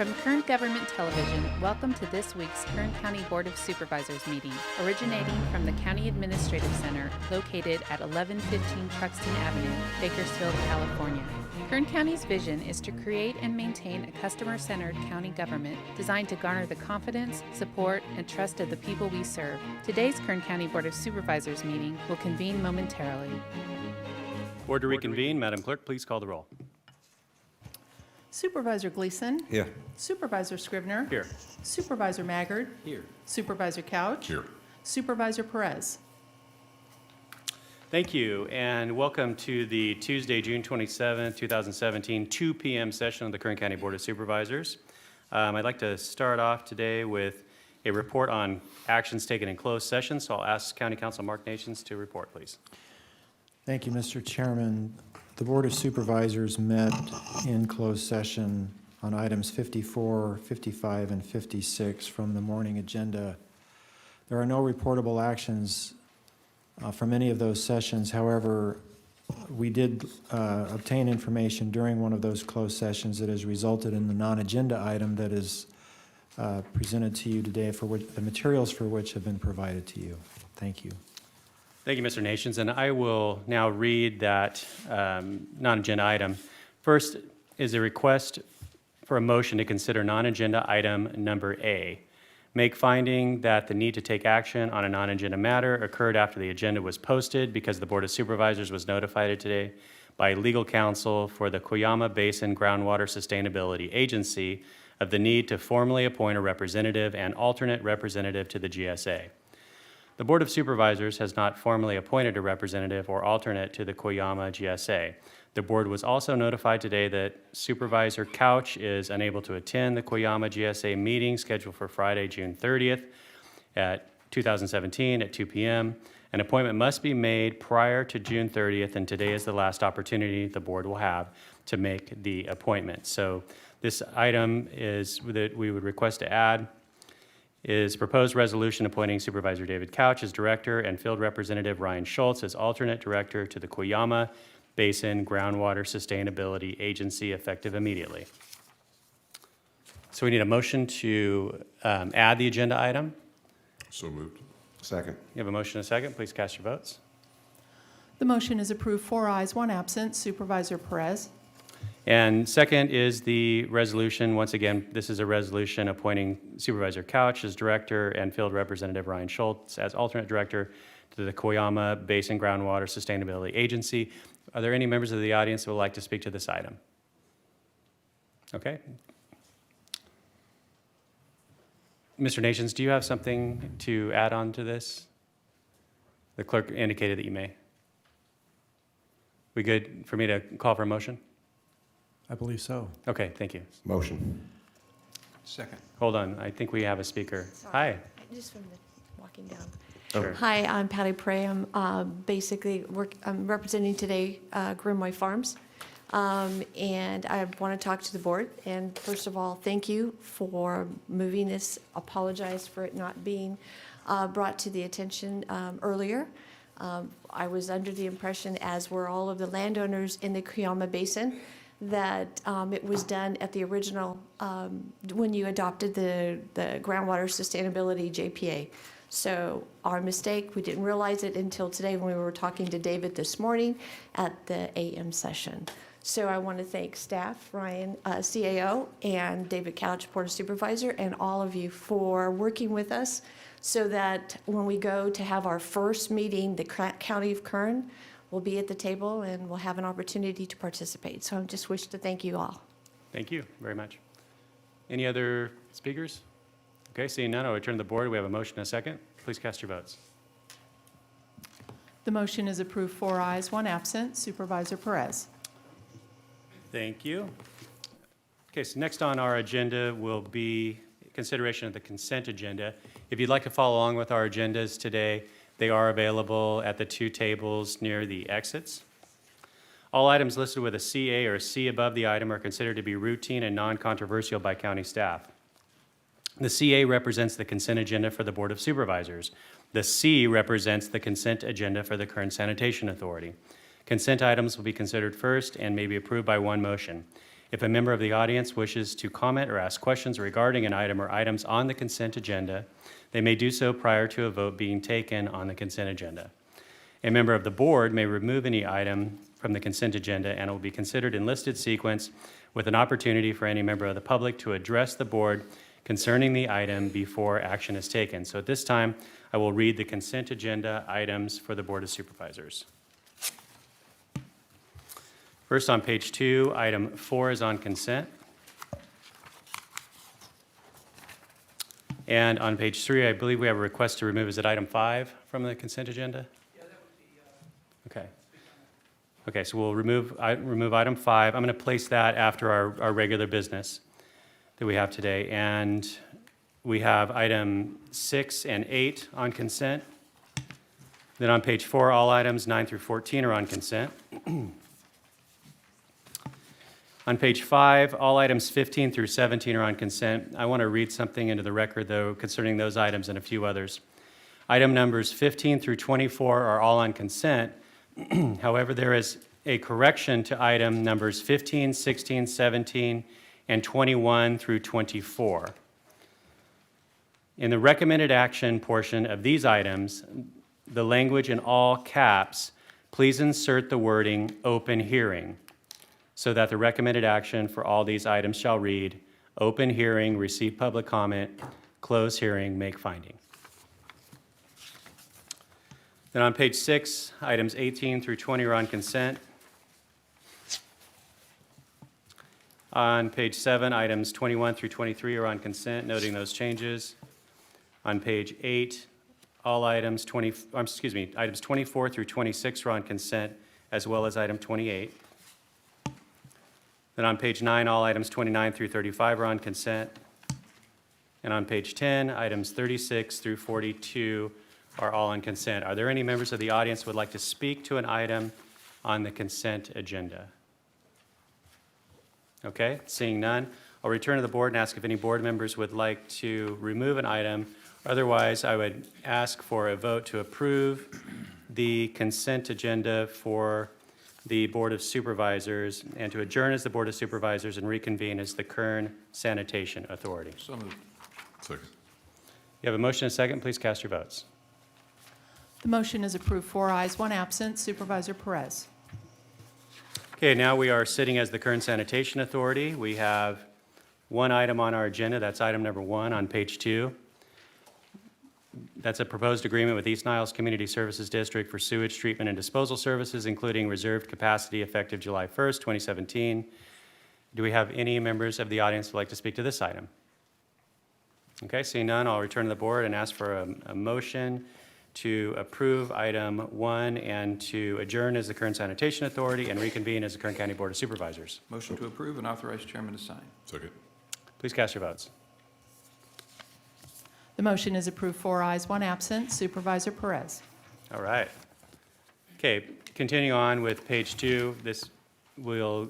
From Kern Government Television, welcome to this week's Kern County Board of Supervisors meeting, originating from the County Administrative Center located at 1115 Truxtun Avenue, Bakersfield, California. Kern County's vision is to create and maintain a customer-centered county government designed to garner the confidence, support, and trust of the people we serve. Today's Kern County Board of Supervisors meeting will convene momentarily. Board to reconvene. Madam Clerk, please call the roll. Supervisor Gleason. Here. Supervisor Scrivener. Here. Supervisor Maggard. Here. Supervisor Couch. Here. Supervisor Perez. Thank you, and welcome to the Tuesday, June 27, 2017, 2 p.m. session of the Kern County Board of Supervisors. I'd like to start off today with a report on actions taken in closed session, so I'll ask County Counsel Mark Nations to report, please. Thank you, Mr. Chairman. The Board of Supervisors met in closed session on items 54, 55, and 56 from the morning agenda. There are no reportable actions from any of those sessions. However, we did obtain information during one of those closed sessions that has resulted in the non-agenda item that is presented to you today, for which the materials for which have been provided to you. Thank you. Thank you, Mr. Nations, and I will now read that non-agenda item. First is a request for a motion to consider non-agenda item number A. Make finding that the need to take action on a non-agenda matter occurred after the agenda was posted because the Board of Supervisors was notified today by legal counsel for the Cuyama Basin Groundwater Sustainability Agency of the need to formally appoint a representative and alternate representative to the GSA. The Board of Supervisors has not formally appointed a representative or alternate to the Cuyama GSA. The Board was also notified today that Supervisor Couch is unable to attend the Cuyama GSA meeting scheduled for Friday, June 30th at 2017 at 2 p.m. An appointment must be made prior to June 30th, and today is the last opportunity the Board will have to make the appointment. So this item is that we would request to add is proposed resolution appointing Supervisor David Couch as director and field representative Ryan Shultz as alternate director to the Cuyama Basin Groundwater Sustainability Agency effective immediately. So we need a motion to add the agenda item. So moved. Second. You have a motion and a second. Please cast your votes. The motion is approved, 4 ayes, 1 absent. Supervisor Perez. And second is the resolution. Once again, this is a resolution appointing Supervisor Couch as director and field representative Ryan Shultz as alternate director to the Cuyama Basin Groundwater Sustainability Agency. Are there any members of the audience who would like to speak to this item? Okay. Mr. Nations, do you have something to add on to this? The clerk indicated that you may. We good for me to call for a motion? I believe so. Okay, thank you. Motion. Second. Hold on, I think we have a speaker. Sorry. Hi. Just from the walking down. Sure. Hi, I'm Patty Prey. I'm I'm representing today Grimway Farms. And I want to talk to the board. And first of all, thank you for moving this. Apologize for it not being brought to the attention earlier. I was under the impression, as were all of the landowners in the Cuyama Basin, that it was done at the original, when you adopted the Groundwater Sustainability JPA. So our mistake, we didn't realize it until today when we were talking to David this morning at the AM session. So I want to thank staff, Ryan, CAO, and David Couch, Board of Supervisor, and all of you for working with us so that when we go to have our first meeting, the County of Kern will be at the table and we'll have an opportunity to participate. So I just wish to thank you all. Thank you very much. Any other speakers? Okay, seeing none, I'll return to the board. We have a motion and a second. Please cast your votes. The motion is approved, 4 ayes, 1 absent. Supervisor Perez. Thank you. Okay, so next on our agenda will be consideration of the consent agenda. If you'd like to follow along with our agendas today, they are available at the 2 tables near the exits. All items listed with a CA or a C above the item are considered to be routine and non-controversial by county staff. The CA represents the consent agenda for the Board of Supervisors. The C represents the consent agenda for the Kern Sanitation Authority. Consent items will be considered first and may be approved by one motion. If a member of the audience wishes to comment or ask questions regarding an item or items on the consent agenda, they may do so prior to a vote being taken on the consent agenda. A member of the board may remove any item from the consent agenda and it will be considered in listed sequence with an opportunity for any member of the public to address the board concerning the item before action is taken. So at this time, I will read the consent agenda items for the Board of Supervisors. First, on page 2, item 4 is on consent. And on page 3, I believe we have a request to remove, is it item 5 from the consent agenda? Yeah, that would be... Okay. Okay, so we'll remove item 5. I'm going to place that after our regular business that we have today. And we have item 6 and 8 on consent. Then on page 4, all items 9 through 14 are on consent. On page 5, all items 15 through 17 are on consent. I want to read something into the record, though, concerning those items and a few others. Item numbers 15 through 24 are all on consent. However, there is a correction to item numbers 15, 16, 17, and 21 through 24. In the recommended action portion of these items, the language in all caps, please insert the wording "open hearing," so that the recommended action for all these items shall read, "Open hearing, receive public comment, close hearing, make finding." Then on page 6, items 18 through 20 are on consent. On page 7, items 21 through 23 are on consent, noting those changes. On page 8, all items items 24 through 26 are on consent, as well as item 28. Then on page 9, all items 29 through 35 are on consent. And on page 10, items 36 through 42 are all on consent. Are there any members of the audience who would like to speak to an item on the consent agenda? Okay, seeing none, I'll return to the board and ask if any board members would like to remove an item. Otherwise, I would ask for a vote to approve the consent agenda for the Board of Supervisors and to adjourn as the Board of Supervisors and reconvene as the Kern Sanitation Authority. So moved. Second. You have a motion and a second. Please cast your votes. The motion is approved, 4 ayes, 1 absent. Supervisor Perez. Okay, now we are sitting as the Kern Sanitation Authority. We have one item on our agenda. That's item number 1 on page 2. That's a proposed agreement with East Niles Community Services District for sewage treatment and disposal services, including reserved capacity effective July 1st, 2017. Do we have any members of the audience who would like to speak to this item? Okay, seeing none, I'll return to the board and ask for a motion to approve item 1 and to adjourn as the Kern Sanitation Authority and reconvene as the Kern County Board of Supervisors. Motion to approve and authorize chairman to sign. Second. Please cast your votes. The motion is approved, 4 ayes, 1 absent. Supervisor Perez. All right. Okay, continuing on with page 2, this will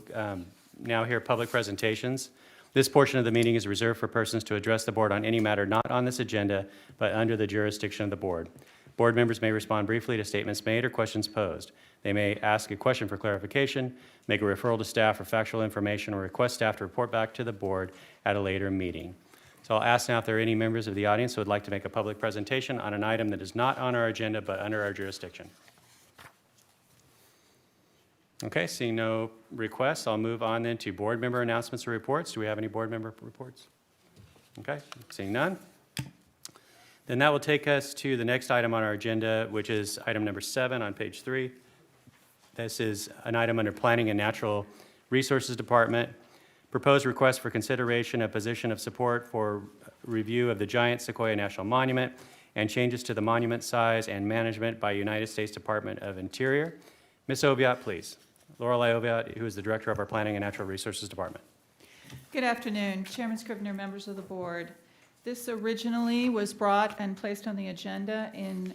now hear public presentations. This portion of the meeting is reserved for persons to address the board on any matter not on this agenda, but under the jurisdiction of the board. Board members may respond briefly to statements made or questions posed. They may ask a question for clarification, make a referral to staff for factual information, or request staff to report back to the board at a later meeting. So I'll ask now if there are any members of the audience who would like to make a public presentation on an item that is not on our agenda but under our jurisdiction. Okay, seeing no requests, I'll move on then to board member announcements or reports. Do we have any board member reports? Okay, seeing none. Then that will take us to the next item on our agenda, which is item number 7 on page 3. This is an item under Planning and Natural Resources Department. Proposed request for consideration of position of support for review of the Giant Sequoia National Monument and changes to the monument size and management by United States Department of Interior. Ms. Oviatt, please. Lorelei Oviatt, who is the director of our Planning and Natural Resources Department. Good afternoon, Chairman Scrivener, members of the board. This originally was brought and placed on the agenda in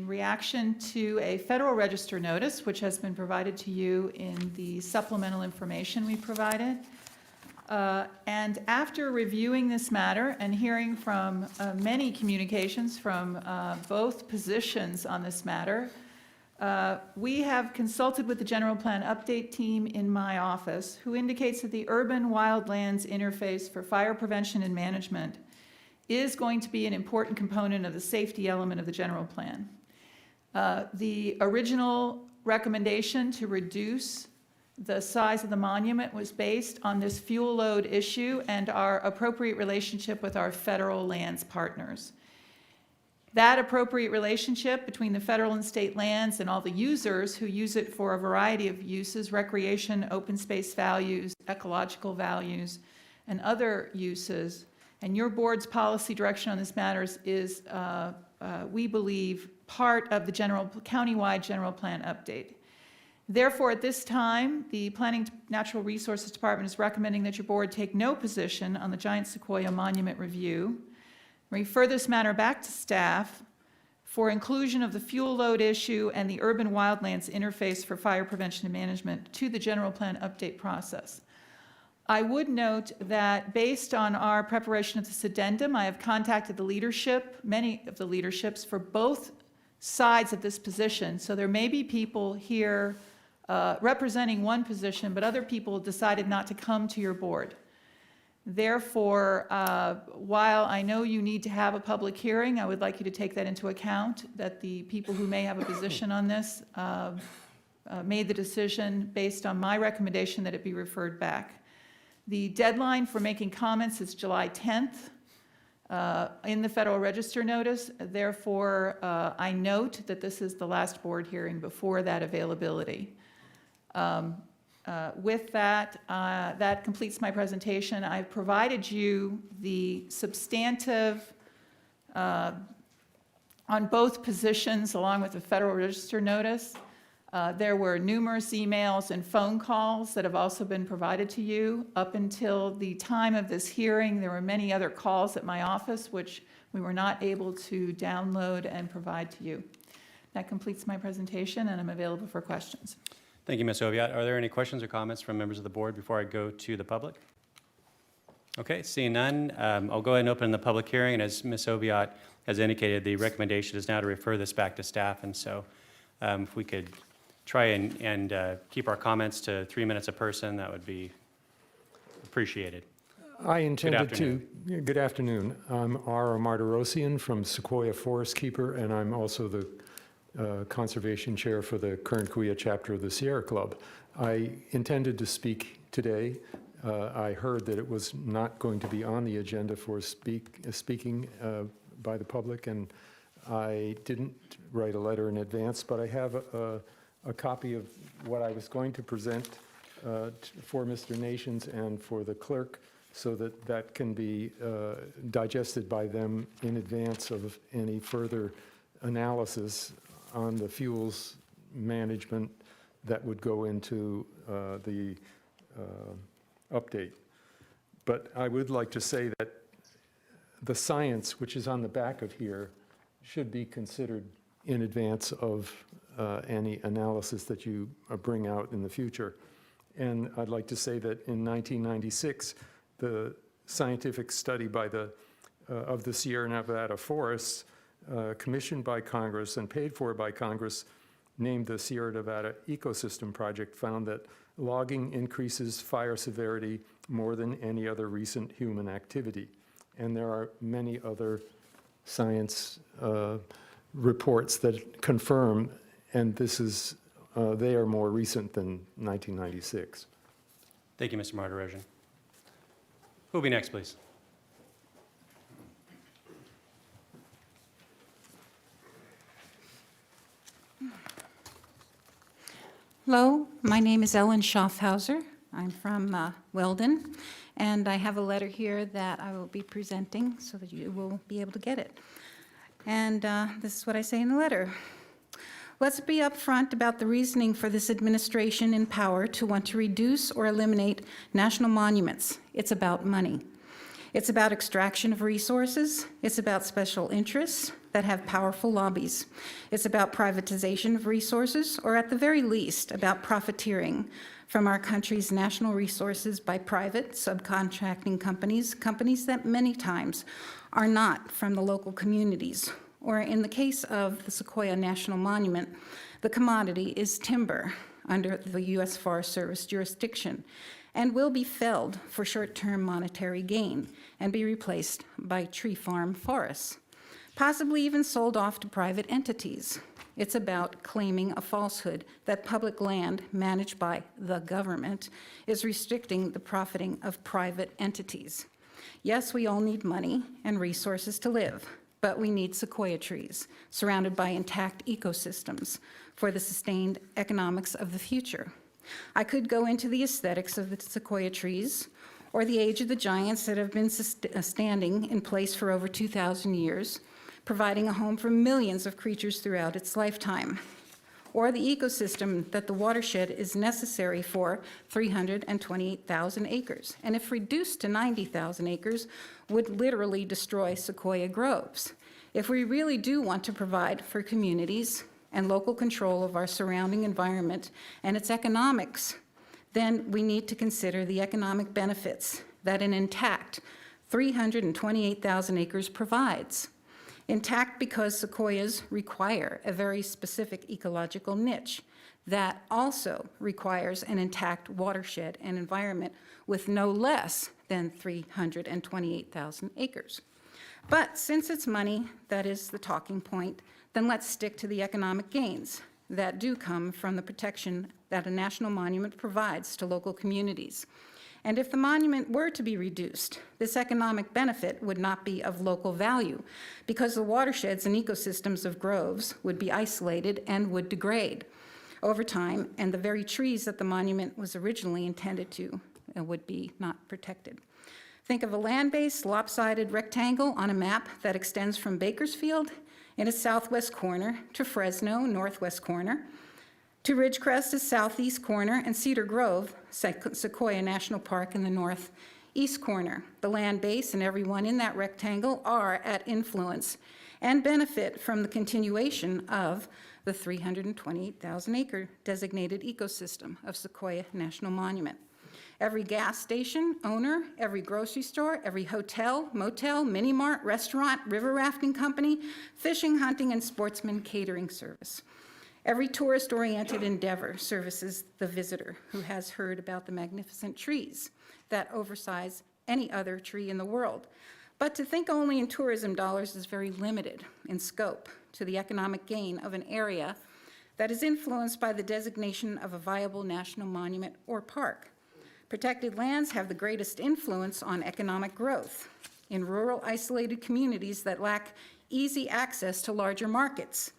reaction to a Federal Register notice, which has been provided to you in the supplemental information we provided. And after reviewing this matter and hearing from many communications from both positions on this matter, We have consulted with the general plan update team in my office, who indicates that the urban wildlands interface for fire prevention and management is going to be an important component of the safety element of the general plan. The original recommendation to reduce the size of the monument was based on this fuel load issue and our appropriate relationship with our federal lands partners. That appropriate relationship between the federal and state lands and all the users who use it for a variety of uses, recreation, open space values, ecological values, and other uses, and your board's policy direction on this matters is, we believe, part of the countywide general plan update. Therefore, at this time, the Planning Natural Resources Department is recommending that your board take no position on the Giant Sequoia Monument review. Refer this matter back to staff for inclusion of the fuel load issue and the urban wildlands interface for fire prevention and management to the general plan update process. I would note that based on our preparation of this addendum, I have contacted the leadership, many of the leaderships for both sides of this position. So there may be people here representing one position, but other people decided not to come to your board. Therefore, while I know you need to have a public hearing, I would like you to take that into account, that the people who may have a position on this made the decision based on my recommendation that it be referred back. The deadline for making comments is July 10th in the Federal Register notice. Therefore, I note that this is the last board hearing before that availability. With that, that completes my presentation. I've provided you the substantive on both positions along with the Federal Register notice. There were numerous emails and phone calls that have also been provided to you. Up until the time of this hearing, there were many other calls at my office which we were not able to download and provide to you. That completes my presentation, and I'm available for questions. Thank you, Ms. Oviatt. Are there any questions or comments from members of the board before I go to the public? Okay, seeing none, I'll go ahead and open the public hearing. And as Ms. Oviatt has indicated, the recommendation is now to refer this back to staff. And so if we could try and keep our comments to 3 minutes a person, that would be appreciated. I intended afternoon. Good afternoon. I'm R. Martirosian from Sequoia Forest Keeper, and I'm also the Conservation Chair for the Kern County Chapter of the Sierra Club. I intended to speak today. I heard that it was not going to be on the agenda for speaking by the public, and I didn't write a letter in advance, but I have a copy of what I was going to present for Mr. Nations and for the clerk, so that that can be digested by them in advance of any further analysis on the fuels management that would go into the update. But I would like to say that the science, which is on the back of here, should be considered in advance of any analysis that you bring out in the future. And I'd like to say that in 1996, the scientific study by of the Sierra Nevada forests, commissioned by Congress and paid for by Congress, named the Sierra Nevada Ecosystem Project, found that logging increases fire severity more than any other recent human activity. And there are many other science reports that confirm, and this is, they are more recent than 1996. Thank you, Mr. Martirosian. Who will be next, please? Hello, my name is Ellen Schaffhauser. I'm from Weldon, and I have a letter here that I will be presenting so that you will be able to get it. And this is what I say in the letter. Let's be upfront about the reasoning for this administration in power to want to reduce or eliminate national monuments. It's about money. It's about extraction of resources. It's about special interests that have powerful lobbies. It's about privatization of resources, or at the very least, about profiteering from our country's national resources by private subcontracting companies, companies that many times are not from the local communities or in the case of the Sequoia National Monument, the commodity is timber under the U.S. Forest Service jurisdiction and will be felled for short-term monetary gain and be replaced by tree farm forests, possibly even sold off to private entities. It's about claiming a falsehood that public land managed by the government is restricting the profiting of private entities. Yes, we all need money and resources to live, but we need sequoia trees surrounded by intact ecosystems for the sustained economics of the future. I could go into the aesthetics of the sequoia trees or the age of the giants that have been standing in place for over 2,000 years, providing a home for millions of creatures throughout its lifetime, or the ecosystem that the watershed is necessary for 328,000 acres, and if reduced to 90,000 acres, would literally destroy sequoia groves. If we really do want to provide for communities and local control of our surrounding environment and its economics, then we need to consider the economic benefits that an intact 328,000 acres provides. Intact because sequoias require a very specific ecological niche that also requires an intact watershed and environment with no less than 328,000 acres. But since it's money that is the talking point, then let's stick to the economic gains that do come from the protection that a national monument provides to local communities. And if the monument were to be reduced, this economic benefit would not be of local value because the watersheds and ecosystems of groves would be isolated and would degrade over time, and the very trees that the monument was originally intended to would be not protected. Think of a land-based lopsided rectangle on a map that extends from Bakersfield in its southwest corner to Fresno, northwest corner, to Ridgecrest, its southeast corner, and Cedar Grove, Sequoia National Park in the northeast corner. The land base and everyone in that rectangle are at influence and benefit from the continuation of the 328,000 acre designated ecosystem of Sequoia National Monument. Every gas station owner, every grocery store, every hotel, motel, mini-mart, restaurant, river rafting company, fishing, hunting, and sportsman catering service. Every tourist-oriented endeavor services the visitor who has heard about the magnificent trees that oversize any other tree in the world. But to think only in tourism dollars is very limited in scope to the economic gain of an area that is influenced by the designation of a viable national monument or park. Protected lands have the greatest influence on economic growth in rural isolated communities that lack easy access to larger markets.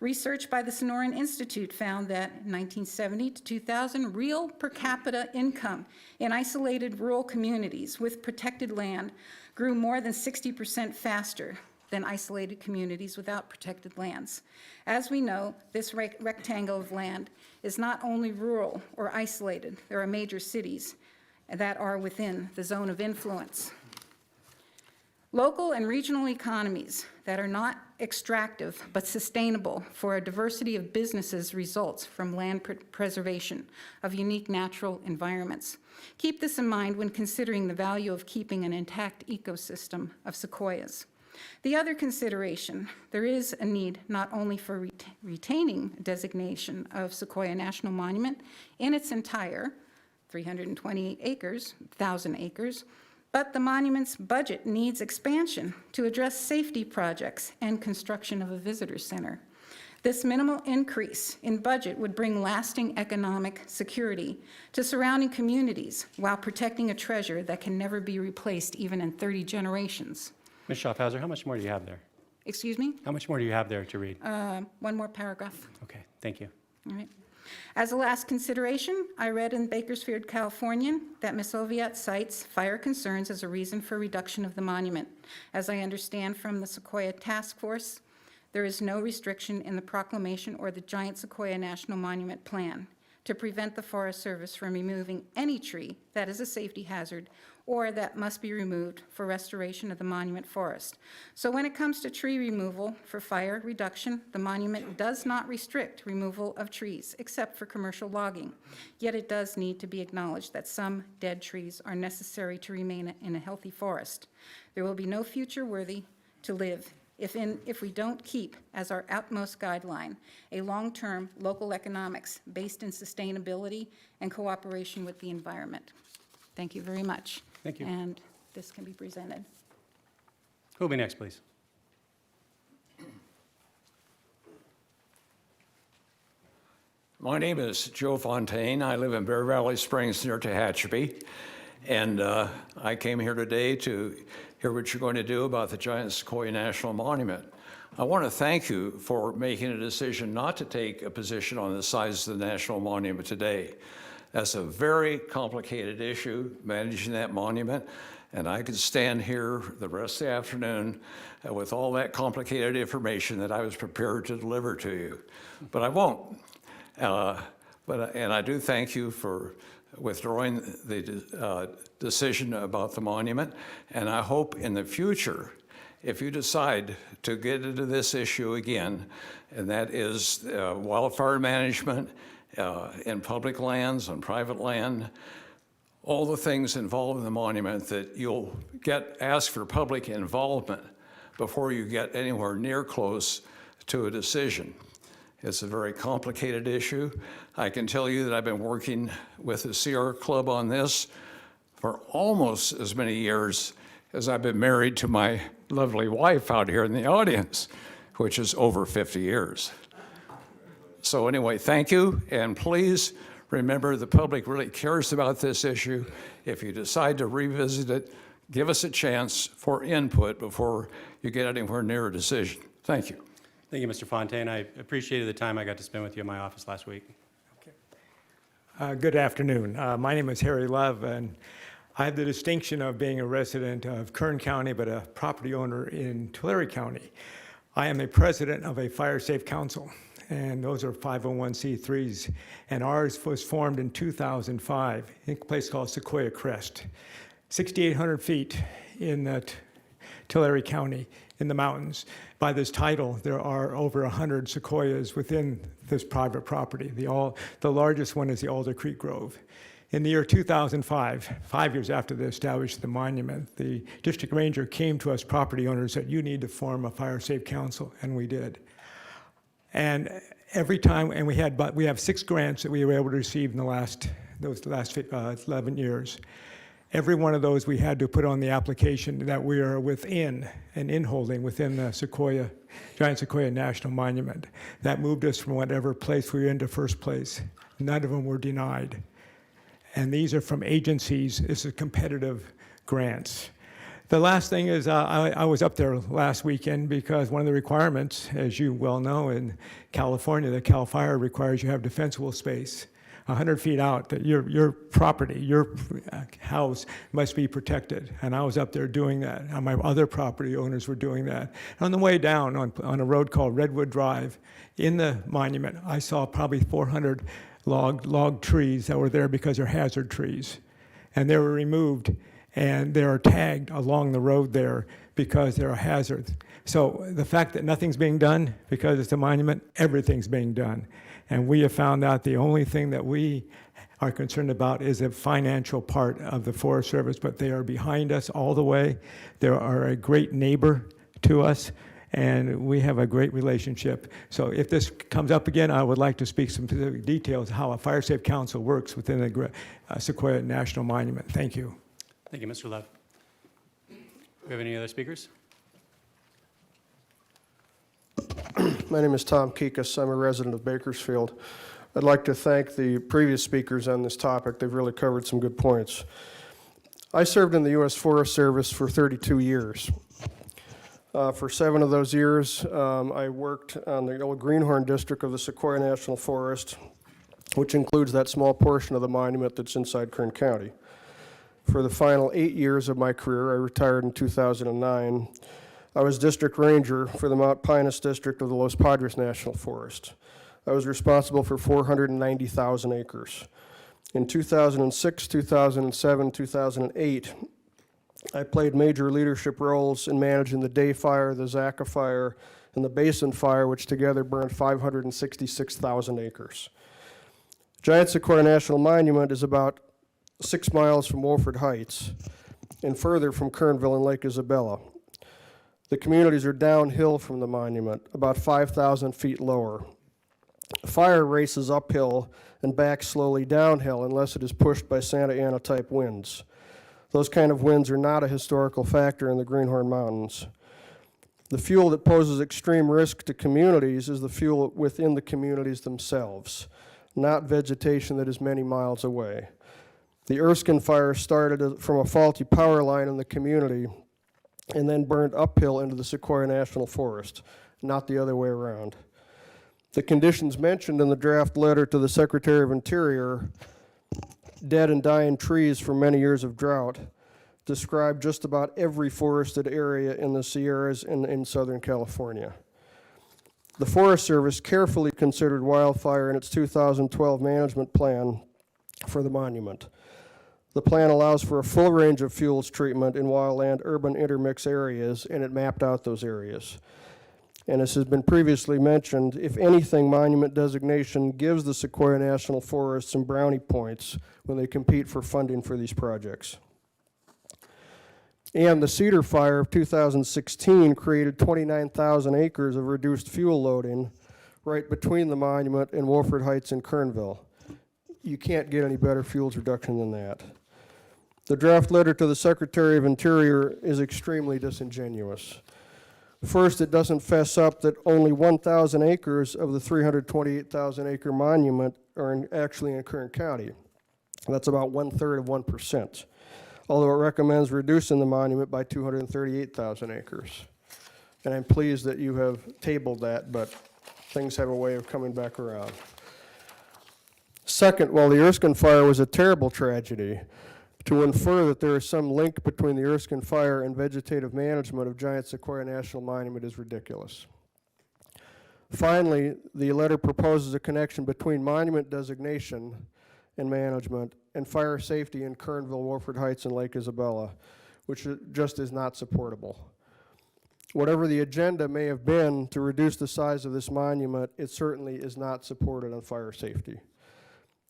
Research by the Sonoran Institute found that in 1970 to 2000, real per capita income in isolated rural communities with protected land grew more than 60% faster than isolated communities without protected lands. As we know, this rectangle of land is not only rural or isolated. There are major cities that are within the zone of influence. Local and regional economies that are not extractive but sustainable for a diversity of businesses results from land preservation of unique natural environments. Keep this in mind when considering the value of keeping an intact ecosystem of sequoias. The other consideration, there is a need not only for retaining designation of Sequoia National Monument in its entire 328 acres, 1,000 acres, but the monument's budget needs expansion to address safety projects and construction of a visitor center. This minimal increase in budget would bring lasting economic security to surrounding communities while protecting a treasure that can never be replaced even in 30 generations. Ms. Schaffhauser, how much more do you have there? Excuse me? How much more do you have there to read? One more paragraph. Okay, thank you. All right. As a last consideration, I read in Bakersfield, California, that Ms. Oviatt cites fire concerns as a reason for reduction of the monument. As I understand from the Sequoia Task Force, there is no restriction in the proclamation or the Giant Sequoia National Monument plan to prevent the Forest Service from removing any tree that is a safety hazard or that must be removed for restoration of the monument forest. So when it comes to tree removal for fire reduction, the monument does not restrict removal of trees except for commercial logging. Yet it does need to be acknowledged that some dead trees are necessary to remain in a healthy forest. There will be no future worthy to live if we don't keep as our utmost guideline a long-term local economics based in sustainability and cooperation with the environment. Thank you very much. Thank you. And this can be presented. Who'll be next, please? My name is Joe Fontaine. I live in Bear Valley Springs near Tehachapi. And I came here today to hear what you're going to do about the Giant Sequoia National Monument. I want to thank you for making a decision not to take a position on the size of the National Monument today. That's a very complicated issue, managing that monument. And I could stand here the rest of the afternoon with all that complicated information that I was prepared to deliver to you. But I won't. And I do thank you for withdrawing the decision about the monument. And I hope in the future, if you decide to get into this issue again, and that is wildfire management in public lands, on private land, all the things involved in the monument, that you'll ask for public involvement before you get anywhere near close to a decision. It's a very complicated issue. I can tell you that I've been working with the Sierra Club on this for almost as many years as I've been married to my lovely wife out here in the audience, which is over 50 years. So anyway, thank you, and please remember the public really cares about this issue. If you decide to revisit it, give us a chance for input before you get anywhere near a decision. Thank you. Thank you, Mr. Fontaine. I appreciated the time I got to spend with you in my office last week. Good afternoon. My name is Harry Love, and I have the distinction of being a resident of Kern County, but a property owner in Tulare County. I am a president of a fire safe council, and those are 501c3s, and ours was formed in 2005 in a place called Sequoia Crest, 6,800 feet in Tulare County in the mountains. By this title, there are over 100 sequoias within this private property. The largest one is the Alder Creek Grove. In the year 2005, 5 years after they established the monument, the district ranger came to us property owners that you need to form a fire safe council, and we did. And every time, and we have 6 grants that we were able to receive in those last 11 years. Every one of those we had to put on the application that we are within and inholding within the Giant Sequoia National Monument. That moved us from whatever place we were in to first place. None of them were denied. And these are from agencies. This is competitive grants. The last thing is I was up there last weekend because one of the requirements, as you well know, in California, the CAL FIRE requires you have defensible space. 100 feet out, that your property, your house must be protected. And I was up there doing that. And my other property owners were doing that. On the way down on a road called Redwood Drive, in the monument, I saw probably 400 log trees that were there because they're hazard trees. And they were removed, and they are tagged along the road there because they're a hazard. So the fact that nothing's being done because it's a monument, everything's being done. And we have found out the only thing that we are concerned about is a financial part of the Forest Service, but they are behind us all the way. They are a great neighbor to us, and we have a great relationship. So if this comes up again, I would like to speak some specific details how a fire safe council works within the Sequoia National Monument. Thank you. Thank you, Mr. Love. Do we have any other speakers? My name is Tom Kikas. I'm a resident of Bakersfield. I'd like to thank the previous speakers on this topic. They've really covered some good points. I served in the U.S. Forest Service for 32 years. For 7 of those years, I worked on the old Greenhorn district of the Sequoia National Forest, which includes that small portion of the monument that's inside Kern County. For the final 8 years of my career, I retired in 2009. I was district ranger for the Mount Pinus district of the Los Padres National Forest. I was responsible for 490,000 acres. In 2006, 2007, 2008, I played major leadership roles in managing the Day Fire, the Zaka Fire, and the Basin Fire, which together burned 566,000 acres. Giant Sequoia National Monument is about 6 miles from Wolford Heights and further from Kernville and Lake Isabella. The communities are downhill from the monument, about 5,000 feet lower. Fire races uphill and back slowly downhill unless it is pushed by Santa Ana type winds. Those kind of winds are not a historical factor in the Greenhorn Mountains. The fuel that poses extreme risk to communities is the fuel within the communities themselves, not vegetation that is many miles away. The Erskine fire started from a faulty power line in the community and then burned uphill into the Sequoia National Forest, not the other way around. The conditions mentioned in the draft letter to the Secretary of Interior, dead and dying trees from many years of drought, describe just about every forested area in the Sierras and in Southern California. The Forest Service carefully considered wildfire in its 2012 management plan for the monument. The plan allows for a full range of fuels treatment in wildland urban intermix areas, and it mapped out those areas. And as has been previously mentioned, if anything, monument designation gives the Sequoia National Forest some brownie points when they compete for funding for these projects. And the Cedar Fire of 2016 created 29,000 acres of reduced fuel loading right between the monument and Wolford Heights and Kernville. You can't get any better fuels reduction than that. The draft letter to the Secretary of Interior is extremely disingenuous. First, it doesn't fess up that only 1,000 acres of the 328,000 acre monument are actually in Kern County. That's about 1/3 of 1%, although it recommends reducing the monument by 238,000 acres. And I'm pleased that you have tabled that, but things have a way of coming back around. Second, while the Erskine fire was a terrible tragedy, to infer that there is some link between the Erskine fire and vegetative management of Giant Sequoia National Monument is ridiculous. Finally, the letter proposes a connection between monument designation and management and fire safety in Kernville, Wolford Heights, and Lake Isabella, which just is not supportable. Whatever the agenda may have been to reduce the size of this monument, it certainly is not supported on fire safety.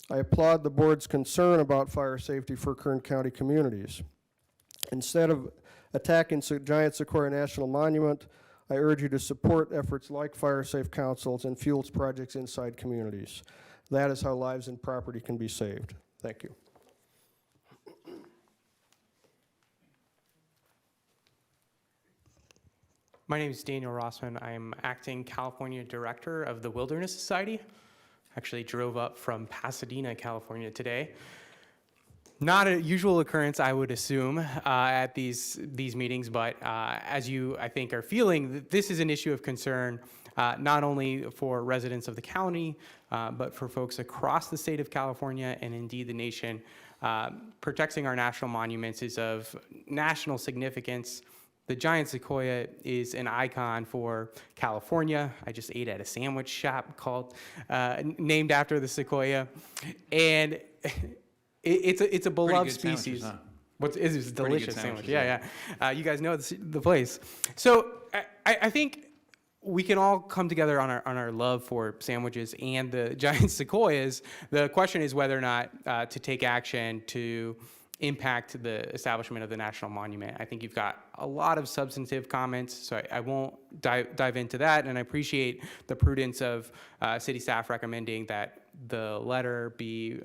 I applaud the board's concern about fire safety for Kern County communities. Instead of attacking Giant Sequoia National Monument, I urge you to support efforts like fire safe councils and fuels projects inside communities. That is how lives and property can be saved. Thank you. My name is Daniel Rossman. I'm acting California director of the Wilderness Society. Actually drove up from Pasadena, California today. Not a usual occurrence, I would assume, at these meetings, but as you, I think, are feeling, this is an issue of concern, not only for residents of the county, but for folks across the state of California and indeed the nation. Protecting our national monuments is of national significance. The Giant Sequoia is an icon for California. I just ate at a sandwich shop called, named after the sequoia. And it's a beloved species. It's a delicious sandwich. Yeah. You guys know the place. So I think we can all come together on our love for sandwiches and the giant sequoias. The question is whether or not to take action to impact the establishment of the national monument. I think you've got a lot of substantive comments, so I won't dive into that, and I appreciate the prudence of city staff recommending that the letter be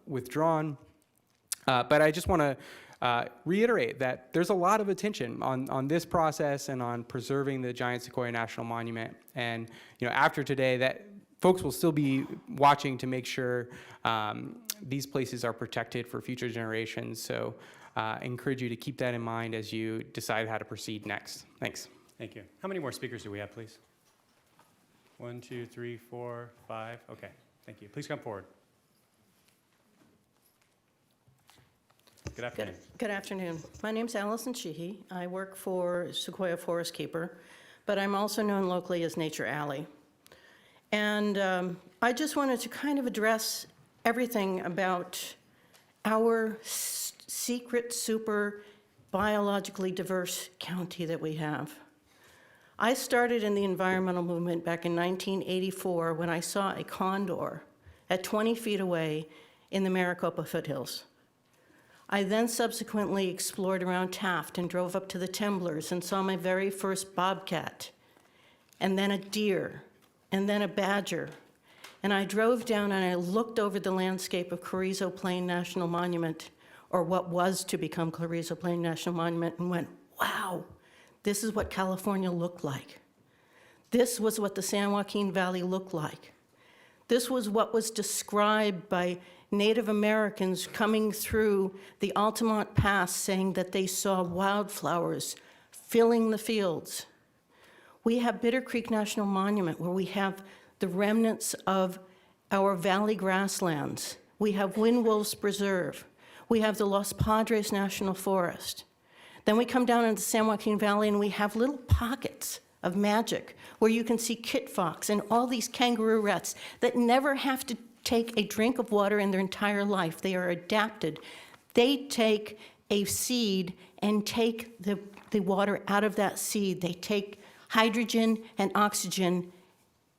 withdrawn. But I just want to reiterate that there's a lot of attention on this process and on preserving the Giant Sequoia National Monument. And after today, that folks will still be watching to make sure these places are protected for future generations. So I encourage you to keep that in mind as you decide how to proceed next. Thanks. Thank you. How many more speakers do we have, please? 1, 2, 3, 4, 5. Okay, thank you. Please come forward. Good afternoon. Good afternoon. My name's Allison Sheehy. I work for Sequoia Forest Keeper, but I'm also known locally as Nature Alley. And I just wanted to kind of address everything about our secret, super biologically diverse county that we have. I started in the environmental movement back in 1984 when I saw a condor at 20 feet away in the Maricopa foothills. I then subsequently explored around Taft and drove up to the Temblers and saw my very first bobcat, and then a deer, and then a badger. And I drove down and I looked over the landscape of Carrizo Plain National Monument, or what was to become Carrizo Plain National Monument, and went, wow, this is what California looked like. This was what the San Joaquin Valley looked like. This was what was described by Native Americans coming through the Altamont Pass saying that they saw wildflowers filling the fields. We have Bitter Creek National Monument, where we have the remnants of our valley grasslands. We have Wind Wolves Preserve. We have the Los Padres National Forest. Then we come down into the San Joaquin Valley and we have little pockets of magic where you can see kit fox and all these kangaroo rats that never have to take a drink of water in their entire life. They are adapted. They take a seed and take the water out of that seed. They take hydrogen and oxygen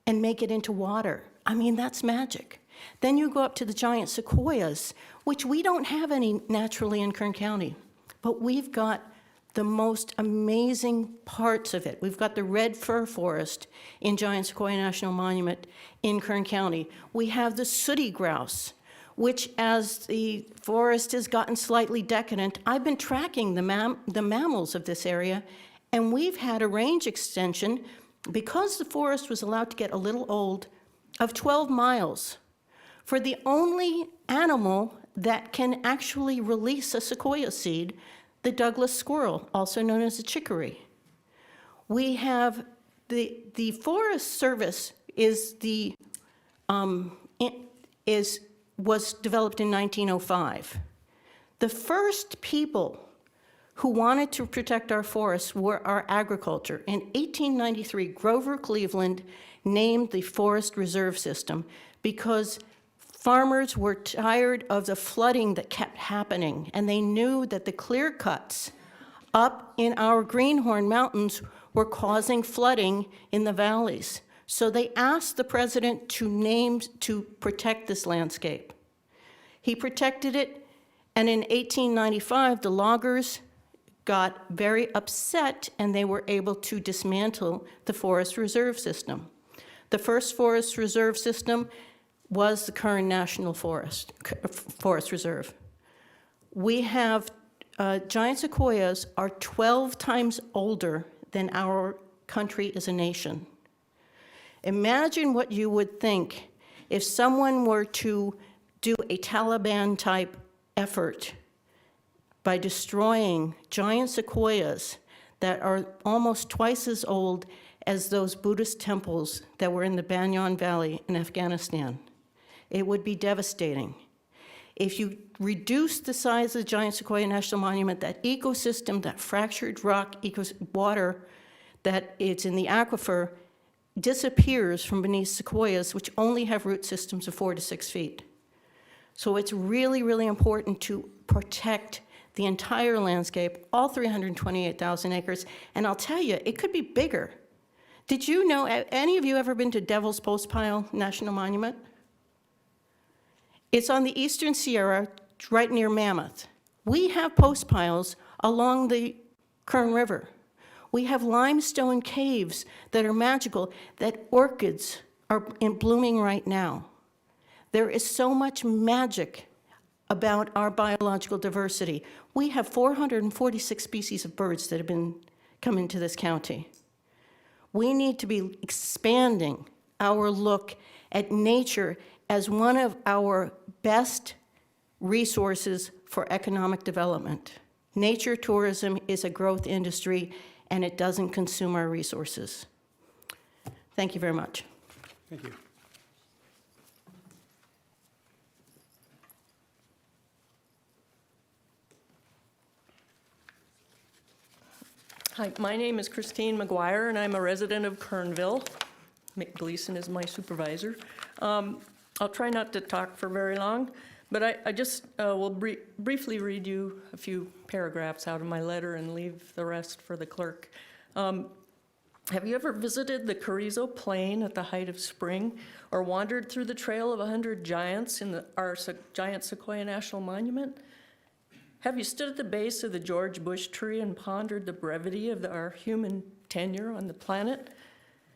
and make it into water. I mean, that's magic. Then you go up to the giant sequoias, which we don't have any naturally in Kern County, but we've got the most amazing parts of it. We've got the red fir forest in Giant Sequoia National Monument in Kern County. We have the sooty grouse, which as the forest has gotten slightly decadent, I've been tracking the mammals of this area, and we've had a range extension, because the forest was allowed to get a little old, of 12 miles for the only animal that can actually release a sequoia seed, the Douglas squirrel, also known as the chicory. We have the Forest Service was developed in 1905. The first people who wanted to protect our forests were our agriculture. In 1893, Grover Cleveland named the Forest Reserve System because farmers were tired of the flooding that kept happening, and they knew that the clear cuts up in our Greenhorn Mountains were causing flooding in the valleys. So they asked the president to protect this landscape. He protected it, and in 1895, the loggers got very upset and they were able to dismantle the Forest Reserve System. The first Forest Reserve System was the Kern National Forest Reserve. We have giant sequoias are 12 times older than our country as a nation. Imagine what you would think if someone were to do a Taliban-type effort by destroying giant sequoias that are almost twice as old as those Buddhist temples that were in the Banyan Valley in Afghanistan. It would be devastating. If you reduce the size of the Giant Sequoia National Monument, that ecosystem, that fractured rock water that it's in the aquifer disappears from beneath sequoias, which only have root systems of 4 to 6 feet. So it's really, really important to protect the entire landscape, all 328,000 acres. And I'll tell you, it could be bigger. Did you know, any of you ever been to Devil's Postpile National Monument? It's on the Eastern Sierra, right near Mammoth. We have post piles along the Kern River. We have limestone caves that are magical, that orchids are blooming right now. There is so much magic about our biological diversity. We have 446 species of birds that have come into this county. We need to be expanding our look at nature as one of our best resources for economic development. Nature tourism is a growth industry, and it doesn't consume our resources. Thank you very much. Thank you. Hi, my name is Christine McGuire, and I'm a resident of Kernville. Mick Gleason is my supervisor. I'll try not to talk for very long, but I just will briefly read you a few paragraphs out of my letter and leave the rest for the clerk. Have you ever visited the Carrizo Plain at the height of spring, or wandered through the Trail of 100 Giants in our Giant Sequoia National Monument? Have you stood at the base of the George Bush tree and pondered the brevity of our human tenure on the planet?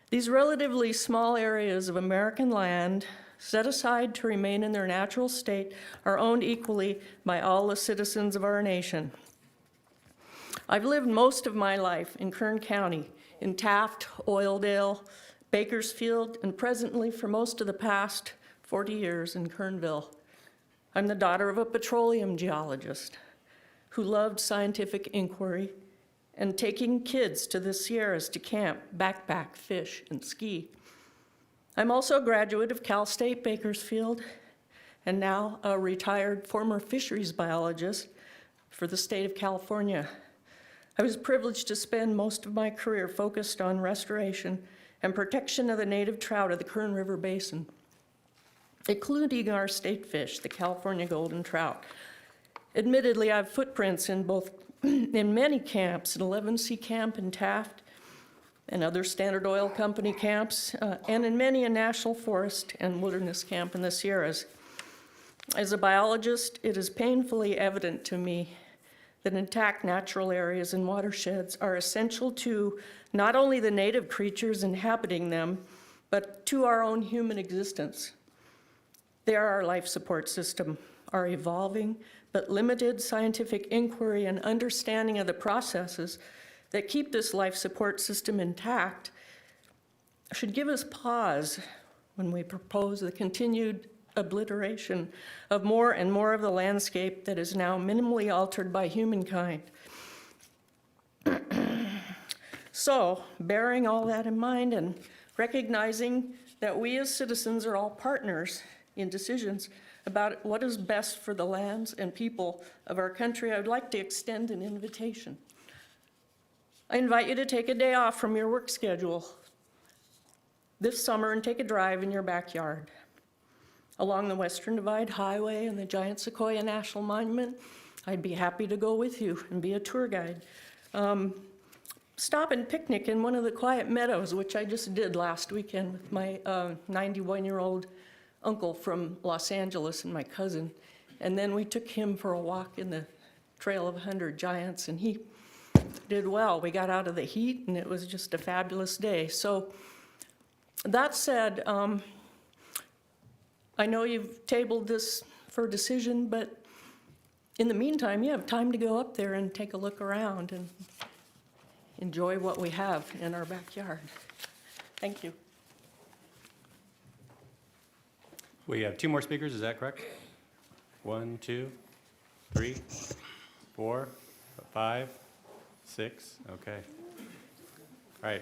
These relatively small areas of American land, set aside to remain in their natural state, are owned equally by all the citizens of our nation. I've lived most of my life in Kern County, in Taft, Oildale, Bakersfield, and presently for most of the past 40 years in Kernville. I'm the daughter of a petroleum geologist who loved scientific inquiry and taking kids to the Sierras to camp, backpack, fish, and ski. I'm also a graduate of Cal State Bakersfield and now a retired former fisheries biologist for the state of California. I was privileged to spend most of my career focused on restoration and protection of the native trout of the Kern River Basin, including our state fish, the California golden trout. Admittedly, I have footprints in many camps, at 11C Camp in Taft and other Standard Oil Company camps, and in many a national forest and wilderness camp in the Sierras. As a biologist, it is painfully evident to me that intact natural areas and watersheds are essential to not only the native creatures inhabiting them, but to our own human existence. They are our life support system. Our evolving but limited scientific inquiry and understanding of the processes that keep this life support system intact should give us pause when we propose the continued obliteration of more and more of the landscape that is now minimally altered by humankind. So, bearing all that in mind and recognizing that we as citizens are all partners in decisions about what is best for the lands and people of our country, I would like to extend an invitation. I invite you to take a day off from your work schedule this summer and take a drive in your backyard along the Western Divide Highway and the Giant Sequoia National Monument. I'd be happy to go with you and be a tour guide. Stop and picnic in one of the quiet meadows, which I just did last weekend with my 91-year-old uncle from Los Angeles and my cousin. And then we took him for a walk in the Trail of 100 Giants, and he did well. We got out of the heat, and it was just a fabulous day. So that said, I know you've tabled this for decision, but in the meantime, you have time to go up there and take a look around and enjoy what we have in our backyard. Thank you. We have 2 more speakers, is that correct? 1, 2, 3, 4, 5, 6, okay. All right,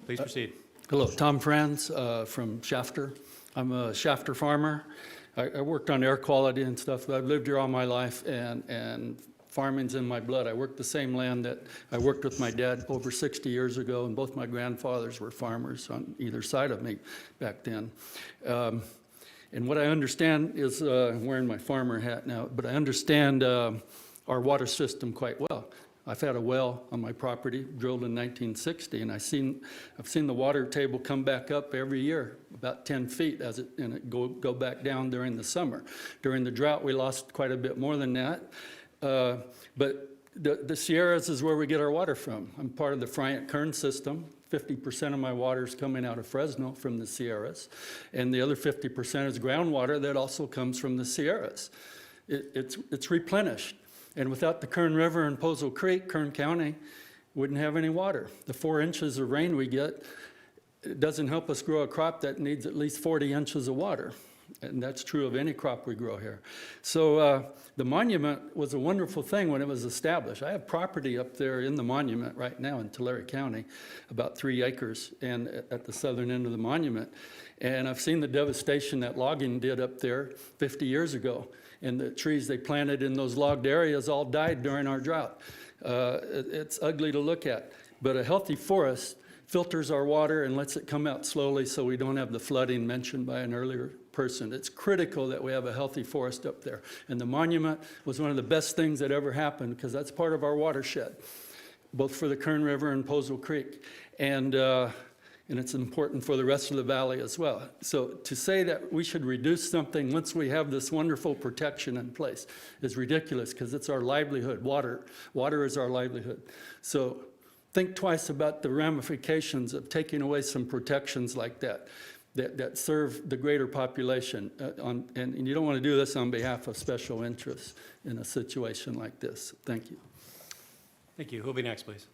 please proceed. Hello, Tom Franz from Shafter. I'm a Shafter farmer. I worked on air quality and stuff, but I've lived here all my life, and farming's in my blood. I worked the same land that I worked with my dad over 60 years ago, and both my grandfathers were farmers on either side of me back then. And what I understand is, I'm wearing my farmer hat now, but I understand our water system quite well. I've had a well on my property drilled in 1960, and I've seen the water table come back up every year, about 10 feet, and it go back down during the summer. During the drought, we lost quite a bit more than that. But the Sierras is where we get our water from. I'm part of the Friant-Kern system. 50% of my water is coming out of Fresno from the Sierras, and the other 50% is groundwater that also comes from the Sierras. It's replenished. And without the Kern River and Pozo Creek, Kern County wouldn't have any water. The 4 inches of rain we get, it doesn't help us grow a crop that needs at least 40 inches of water. And that's true of any crop we grow here. So the monument was a wonderful thing when it was established. I have property up there in the monument right now in Tulare County, about 3 acres, and at the southern end of the monument. And I've seen the devastation that logging did up there 50 years ago. And the trees they planted in those logged areas all died during our drought. It's ugly to look at. But a healthy forest filters our water and lets it come out slowly so we don't have the flooding mentioned by an earlier person. It's critical that we have a healthy forest up there. And the monument was one of the best things that ever happened because that's part of our watershed, both for the Kern River and Pozo Creek. And and it's important for the rest of the valley as well. So to say that we should reduce something once we have this wonderful protection in place is ridiculous, because it's our livelihood. Water is our livelihood. So think twice about the ramifications of taking away some protections like that serve the greater population. And you don't want to do this on behalf of special interests in a situation like this. Thank you. Thank you. Who'll be next, please?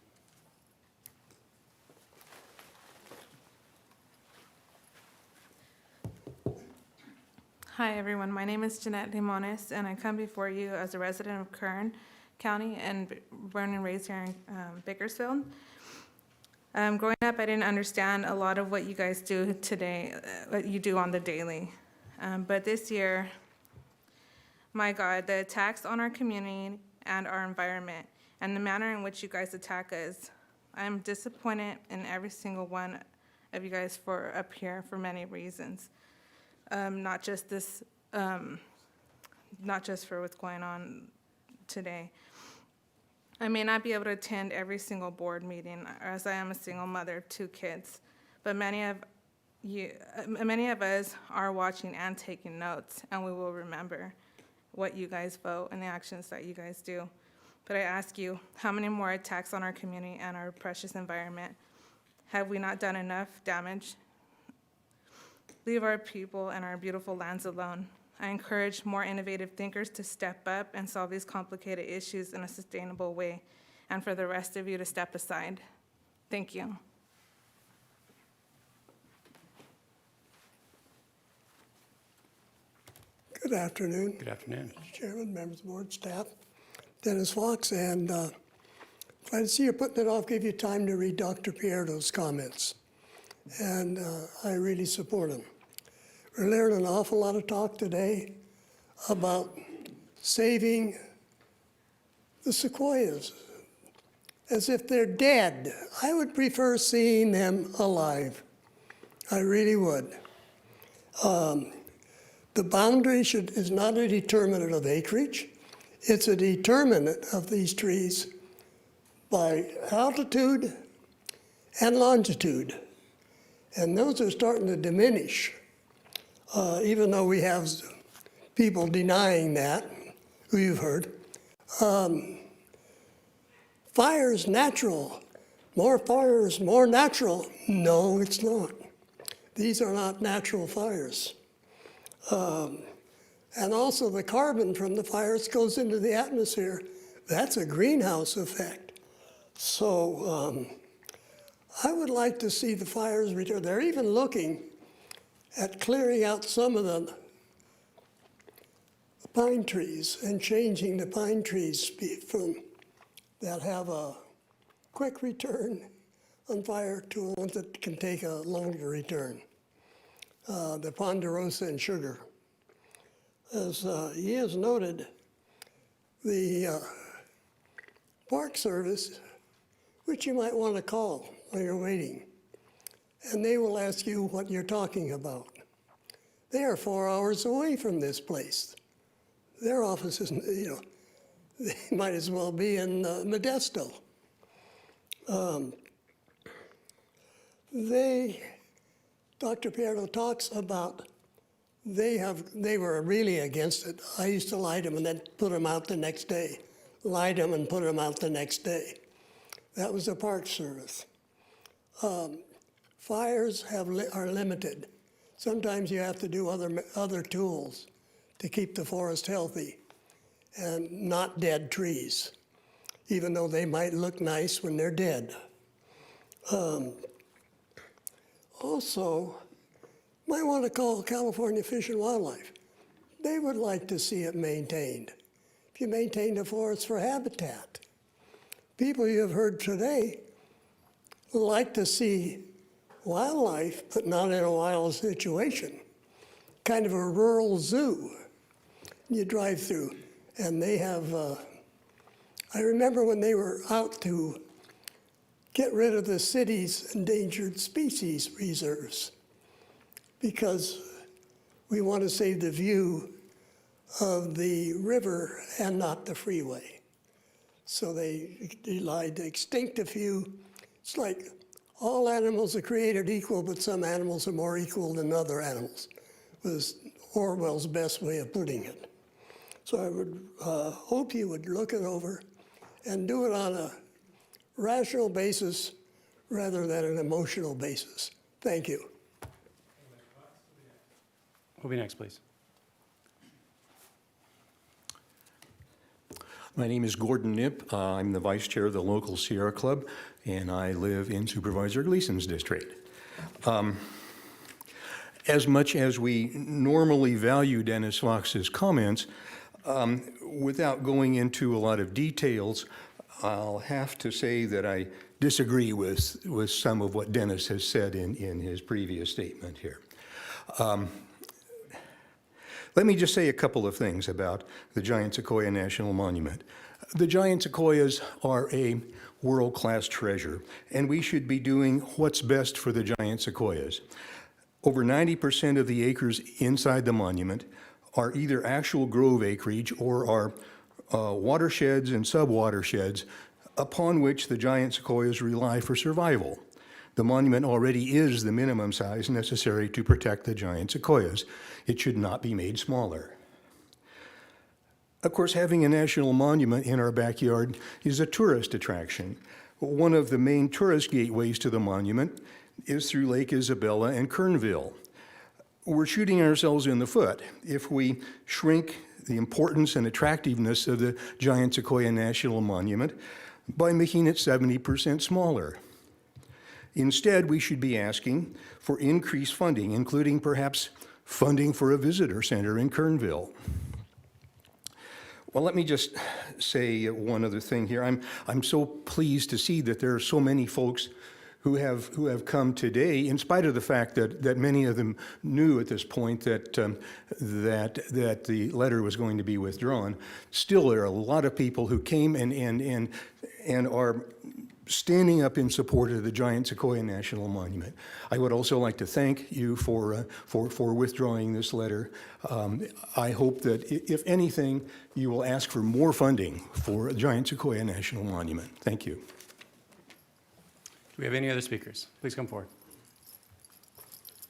Hi, everyone. My name is Jeanette Limones, and I come before you as a resident of Kern County and born and raised here in Bakersfield. Growing up, I didn't understand a lot of what you guys do today, what you do on the daily. But this year, my God, the attacks on our community and our environment and the manner in which you guys attack us, I'm disappointed in every single one of you guys for up here for many reasons. Not just for what's going on today. I may not be able to attend every single board meeting, as I am a single mother of 2 kids, but many of us are watching and taking notes, and we will remember what you guys vote and the actions that you guys do. But I ask you, how many more attacks on our community and our precious environment? Have we not done enough damage? Leave our people and our beautiful lands alone. I encourage more innovative thinkers to step up and solve these complicated issues in a sustainable way, and for the rest of you to step aside. Thank you. Good afternoon. Good afternoon. Mr. Chairman, members of the board, staff. Dennis Fox, and glad to see you putting it off, give you time to read Dr. Pierdo's comments. And I really support him. We're learning an awful lot of talk today about saving the sequoias as if they're dead. I would prefer seeing them alive. I really would. The boundary is not a determinant of acreage. It's a determinant of these trees by altitude and longitude. And those are starting to diminish, even though we have people denying that, who you've heard. Fire's natural. More fires, more natural. No, it's not. These are not natural fires. And also the carbon from the fires goes into the atmosphere. That's a greenhouse effect. So I would like to see the fires return. They're even looking at clearing out some of the pine trees and changing the pine trees from that have a quick return on fire to ones that can take a longer return. The ponderosa and sugar. As he has noted, the Park Service, which you might want to call while you're waiting, and they will ask you what you're talking about. They are 4 hours away from this place. Their office is, they might as well be in Modesto. Dr. Pierdo talks about they were really against it. I used to light them and then put them out the next day. Light them and put them out the next day. That was the Park Service. Fires are limited. Sometimes you have to do other tools to keep the forest healthy and not dead trees, even though they might look nice when they're dead. Also, might want to call California Fish and Wildlife. They would like to see it maintained. If you maintain the forest for habitat. People you have heard today like to see wildlife, but not in a wild situation. Kind of a rural zoo. You drive through, and they have, I remember when they were out to get rid of the city's endangered species reserves, because we want to save the view of the river and not the freeway. So they lied to extinct a few. It's like all animals are created equal, but some animals are more equal than other animals, was Orwell's best way of putting it. So I would hope you would look it over and do it on a rational basis rather than an emotional basis. Thank you. Who'll be next, please? My name is Gordon Knipp. I'm the vice chair of the local Sierra Club, and I live in Supervisor Gleason's district. As much as we normally value Dennis Fox's comments, without going into a lot of details, I'll have to say that I disagree with some of what Dennis has said in his previous statement here. Let me just say a couple of things about the Giant Sequoia National Monument. The Giant Sequoias are a world-class treasure, and we should be doing what's best for the Giant Sequoias. Over 90% of the acres inside the monument are either actual grove acreage or are watersheds and subwatersheds upon which the Giant Sequoias rely for survival. The monument already is the minimum size necessary to protect the Giant Sequoias. It should not be made smaller. Of course, having a national monument in our backyard is a tourist attraction. One of the main tourist gateways to the monument is through Lake Isabella and Kernville. We're shooting ourselves in the foot if we shrink the importance and attractiveness of the Giant Sequoia National Monument by making it 70% smaller. Instead, we should be asking for increased funding, including perhaps funding for a visitor center in Kernville. Well, let me just say one other thing here. I'm so pleased to see that there are so many folks who have come today, in spite of the fact that many of them knew at this point that the letter was going to be withdrawn. Still, there are a lot of people who came and are standing up in support of the Giant Sequoia National Monument. I would also like to thank you for withdrawing this letter. I hope that, if anything, you will ask for more funding for Giant Sequoia National Monument. Thank you. Do we have any other speakers? Please come forward.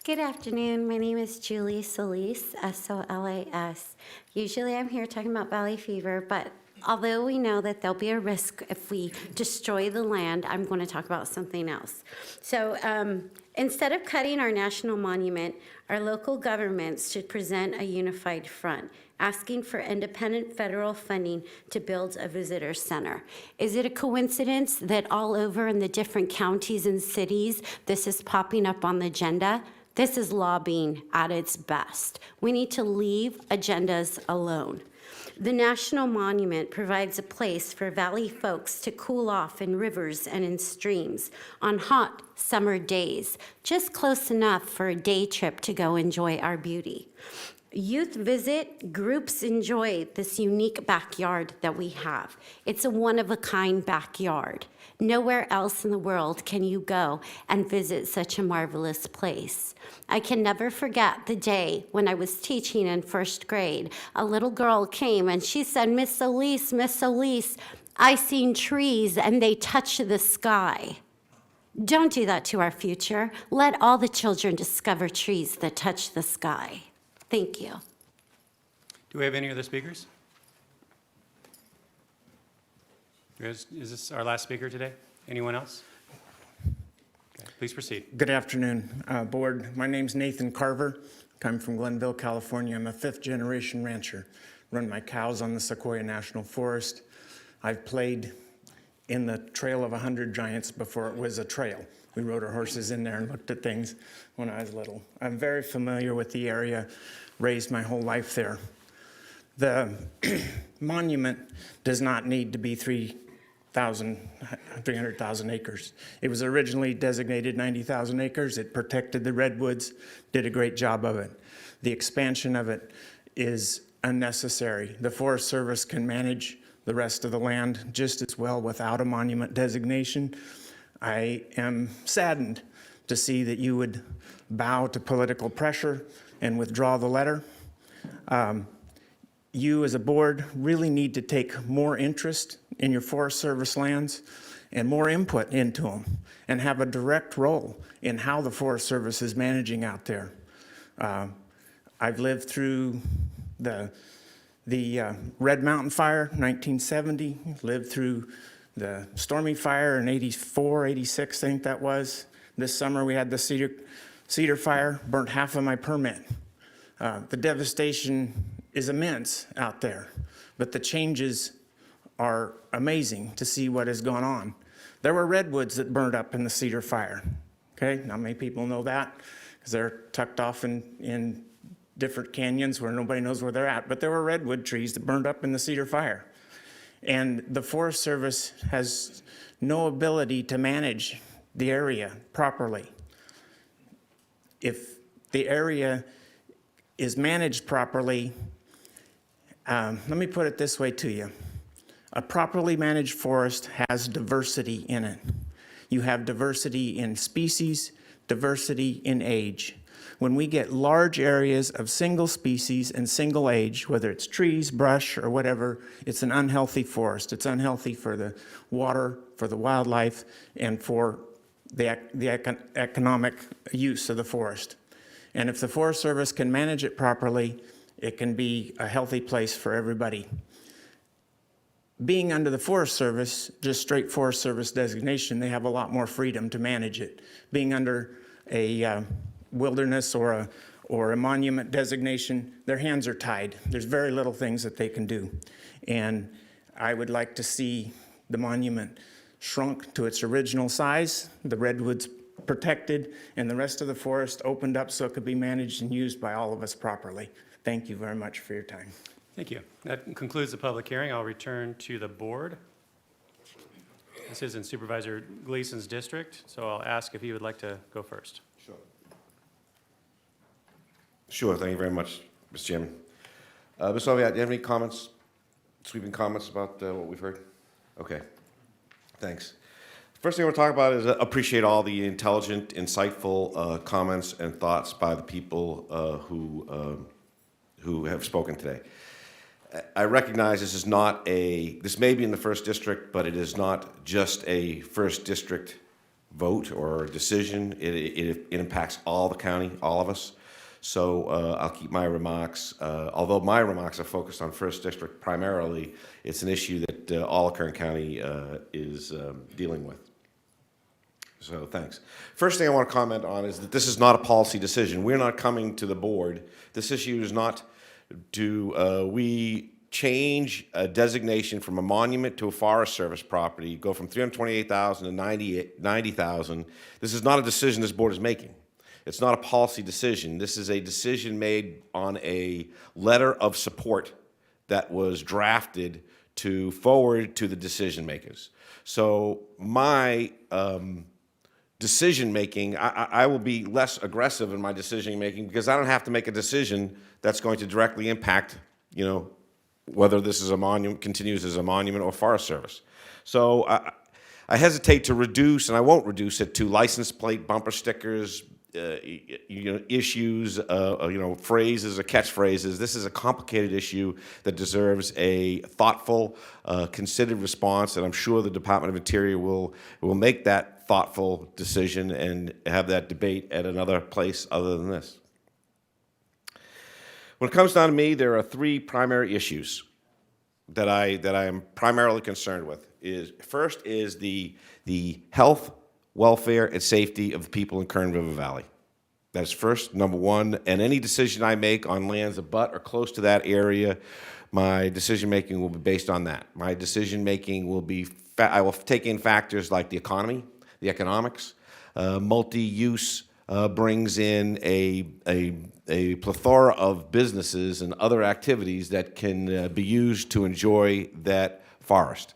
Good afternoon. My name is Julie Solis, S-O-L-A-S. Usually I'm here talking about valley fever, but although we know that there'll be a risk if we destroy the land, I'm going to talk about something else. So instead of cutting our national monument, our local governments should present a unified front, asking for independent federal funding to build a visitor center. Is it a coincidence that all over in the different counties and cities, this is popping up on the agenda? This is lobbying at its best. We need to leave agendas alone. The National Monument provides a place for valley folks to cool off in rivers and in streams on hot summer days, just close enough for a day trip to go enjoy our beauty. Youth visit, groups enjoy this unique backyard that we have. It's a one-of-a-kind backyard. Nowhere else in the world can you go and visit such a marvelous place. I can never forget the day when I was teaching in first grade. A little girl came and she said, Miss Elise, I seen trees and they touch the sky. Don't do that to our future. Let all the children discover trees that touch the sky. Thank you. Do we have any other speakers? Is this our last speaker today? Anyone else? Okay, please proceed. Good afternoon, Board. My name's Nathan Carver. I'm from Glenville, California. I'm a fifth-generation rancher. Run my cows on the Sequoia National Forest. I've played in the Trail of 100 Giants before it was a trail. We rode our horses in there and looked at things when I was little. I'm very familiar with the area, raised my whole life there. The monument does not need to be 300,000 acres. It was originally designated 90,000 acres. It protected the redwoods, did a great job of it. The expansion of it is unnecessary. The Forest Service can manage the rest of the land just as well without a monument designation. I am saddened to see that you would bow to political pressure and withdraw the letter. You as a board really need to take more interest in your Forest Service lands and more input into them and have a direct role in how the Forest Service is managing out there. I've lived through the Red Mountain Fire, 1970, lived through the Stormy Fire in 84, 86, I think that was. This summer we had the Cedar Fire, burnt half of my permit. The devastation is immense out there, but the changes are amazing to see what has gone on. There were redwoods that burned up in the Cedar Fire. Okay, not many people know that because they're tucked off in different canyons where nobody knows where they're at, but there were redwood trees that burned up in the Cedar Fire. And the Forest Service has no ability to manage the area properly. If the area is managed properly, let me put it this way to you. A properly managed forest has diversity in it. You have diversity in species, diversity in age. When we get large areas of single species and single age, whether it's trees, brush, or whatever, it's an unhealthy forest. It's unhealthy for the water, for the wildlife, and for the economic use of the forest. And if the Forest Service can manage it properly, it can be a healthy place for everybody. Being under the Forest Service, just straight Forest Service designation, they have a lot more freedom to manage it. Being under a wilderness or a monument designation, their hands are tied. There's very little things that they can do. And I would like to see the monument shrunk to its original size, the redwoods protected, and the rest of the forest opened up so it could be managed and used by all of us properly. Thank you very much for your time. Thank you. That concludes the public hearing. I'll return to the board. This is in Supervisor Gleason's district, so I'll ask if he would like to go first. Sure, thank you very much, Mr. Chairman. Ms. Oviatt, do you have any comments, sweeping comments about what we've heard? Okay, thanks. First thing I want to talk about is appreciate all the intelligent, insightful comments and thoughts by the people who have spoken today. I recognize this may be in the first district, but it is not just a first district vote or decision. It impacts all the county, all of us. So I'll keep my remarks, although my remarks are focused on first district primarily, it's an issue that all of Kern County is dealing with. So thanks. First thing I want to comment on is that this is not a policy decision. We're not coming to the board. This issue is not we change a designation from a monument to a Forest Service property, go from 328,000 to 90,000. This is not a decision this board is making. It's not a policy decision. This is a decision made on a letter of support that was drafted to forward to the decision makers. So my decision making, I will be less aggressive in my decision making because I don't have to make a decision that's going to directly impact, whether this is a monument, continues as a monument or Forest Service. So I hesitate to reduce, and I won't reduce it to license plate, bumper stickers, issues, phrases or catchphrases. This is a complicated issue that deserves a thoughtful, considered response, and I'm sure the Department of Interior will make that thoughtful decision and have that debate at another place other than this. When it comes down to me, there are three primary issues that I am primarily concerned with. First is the health, welfare, and safety of the people in Kern River Valley. That's first, number one, and any decision I make on lands abut or close to that area, my decision-making will be based on that. My decision-making will be, I will take in factors like the economy, the economics. Multi-use brings in a plethora of businesses and other activities that can be used to enjoy that forest.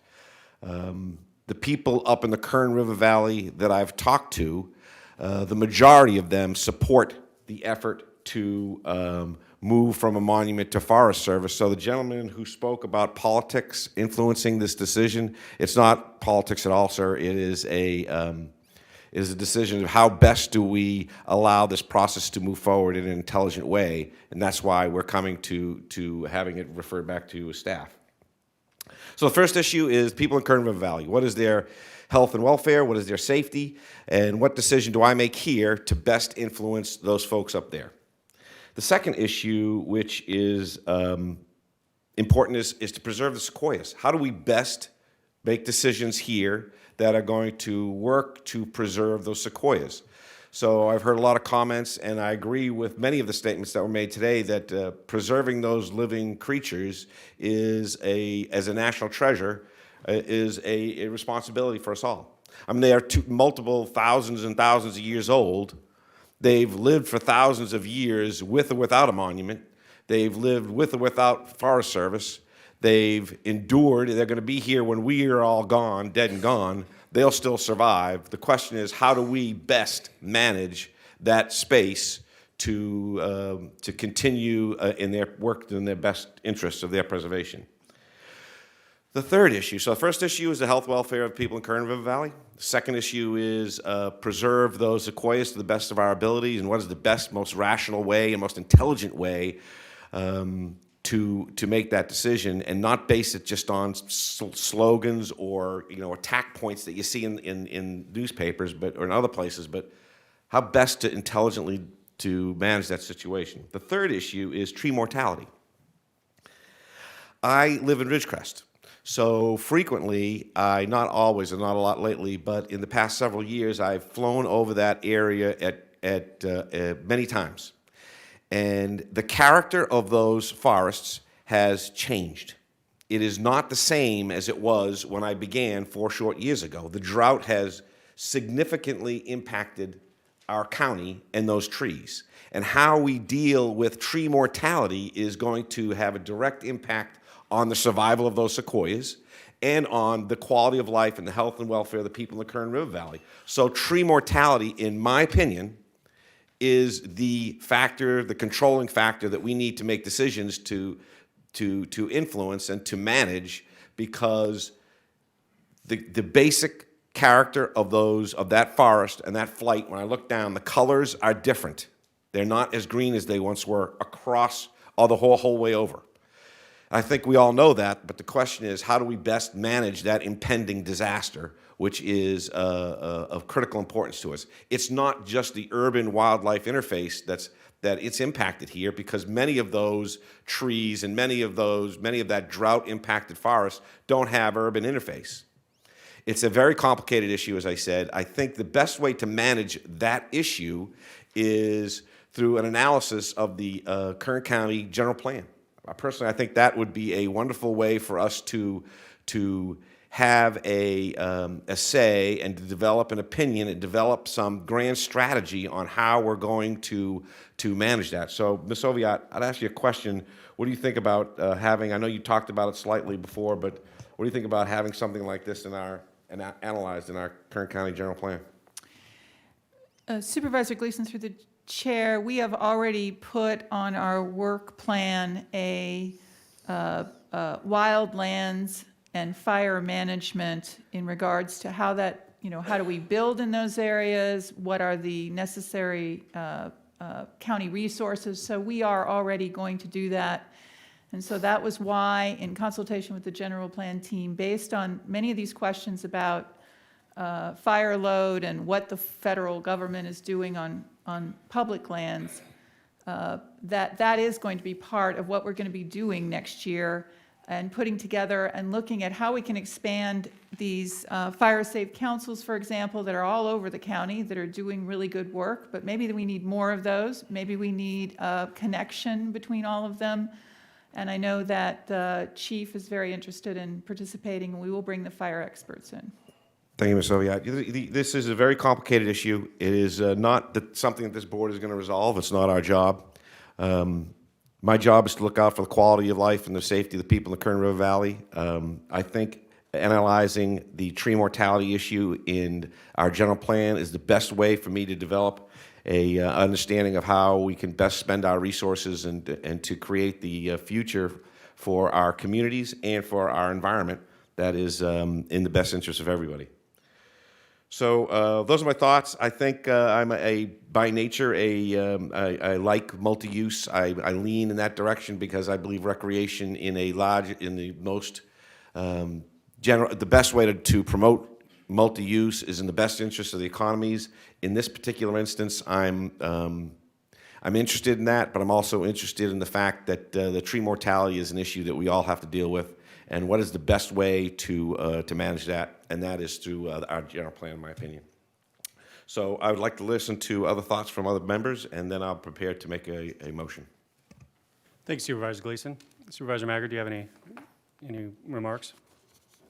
The people up in the Kern River Valley that I've talked to, the majority of them support the effort to move from a monument to Forest Service. So the gentleman who spoke about politics influencing this decision, it's not politics at all, sir. It is a decision of how best do we allow this process to move forward in an intelligent way, and that's why we're coming to having it referred back to staff. So the first issue is people in Kern River Valley. What is their health and welfare? What is their safety? And what decision do I make here to best influence those folks up there? The second issue, which is important, is to preserve the sequoias. How do we best make decisions here that are going to work to preserve those sequoias? So I've heard a lot of comments, and I agree with many of the statements that were made today that preserving those living creatures is as a national treasure, is a responsibility for us all. I mean, they are multiple thousands and thousands of years old. They've lived for thousands of years with or without a monument. They've lived with or without Forest Service. They've endured. They're going to be here when we are all gone, dead and gone. They'll still survive. The question is, how do we best manage that space to continue in their work in their best interests of their preservation? The third issue, so the first issue is the health welfare of people in Kern River Valley. The second issue is preserve those sequoias to the best of our abilities, and what is the best, most rational way and most intelligent way to make that decision, and not base it just on slogans or attack points that you see in newspapers or in other places, but how best to intelligently to manage that situation. The third issue is tree mortality. I live in Ridgecrest. So frequently, not always and not a lot lately, but in the past several years, I've flown over that area at many times. And the character of those forests has changed. It is not the same as it was when I began 4 short years ago. The drought has significantly impacted our county and those trees. And how we deal with tree mortality is going to have a direct impact on the survival of those sequoias and on the quality of life and the health and welfare of the people in the Kern River Valley. So tree mortality, in my opinion, is the factor, the controlling factor that we need to make decisions to influence and to manage, because the basic character of that forest and that flight, when I look down, the colors are different. They're not as green as they once were across the whole way over. I think we all know that, but the question is, how do we best manage that impending disaster, which is of critical importance to us? It's not just the urban-wildlife interface that it's impacted here, because many of those trees and many of that drought-impacted forest don't have urban interface. It's a very complicated issue, as I said. I think the best way to manage that issue is through an analysis of the Kern County General Plan. Personally, I think that would be a wonderful way for us to have a say and to develop an opinion and develop some grand strategy on how we're going to manage that. So, Ms. Oviatt, I'd ask you a question. What do you think about having, I know you talked about it slightly before, but what do you think about having something like this analyzed in our Kern County General Plan? Supervisor Gleason, through the chair, we have already put on our work plan a wildlands and fire management in regards to how that, how do we build in those areas? What are the necessary county resources? So we are already going to do that. And so that was why, in consultation with the general plan team, based on many of these questions about fire load and what the federal government is doing on public lands, that is going to be part of what we're going to be doing next year, and putting together and looking at how we can expand these fire safe councils, for example, that are all over the county that are doing really good work, but maybe we need more of those. Maybe we need a connection between all of them. And I know that the chief is very interested in participating, and we will bring the fire experts in. Thank you, Ms. Oviatt. This is a very complicated issue. It is not something that this board is going to resolve. It's not our job. My job is to look out for the quality of life and the safety of the people in the Kern River Valley. I think analyzing the tree mortality issue in our general plan is the best way for me to develop a understanding of how we can best spend our resources and to create the future for our communities and for our environment that is in the best interest of everybody. So those are my thoughts. I think I'm by nature I like multi-use. I lean in that direction because I believe recreation in the most the best way to promote multi-use is in the best interest of the economies. In this particular instance, I'm interested in that, but I'm also interested in the fact that the tree mortality is an issue that we all have to deal with, and what is the best way to manage that, and that is through our general plan, in my opinion. So I would like to listen to other thoughts from other members, and then I'll prepare to make a motion. Thank you, Supervisor Gleason. Supervisor Maggard, do you have any remarks?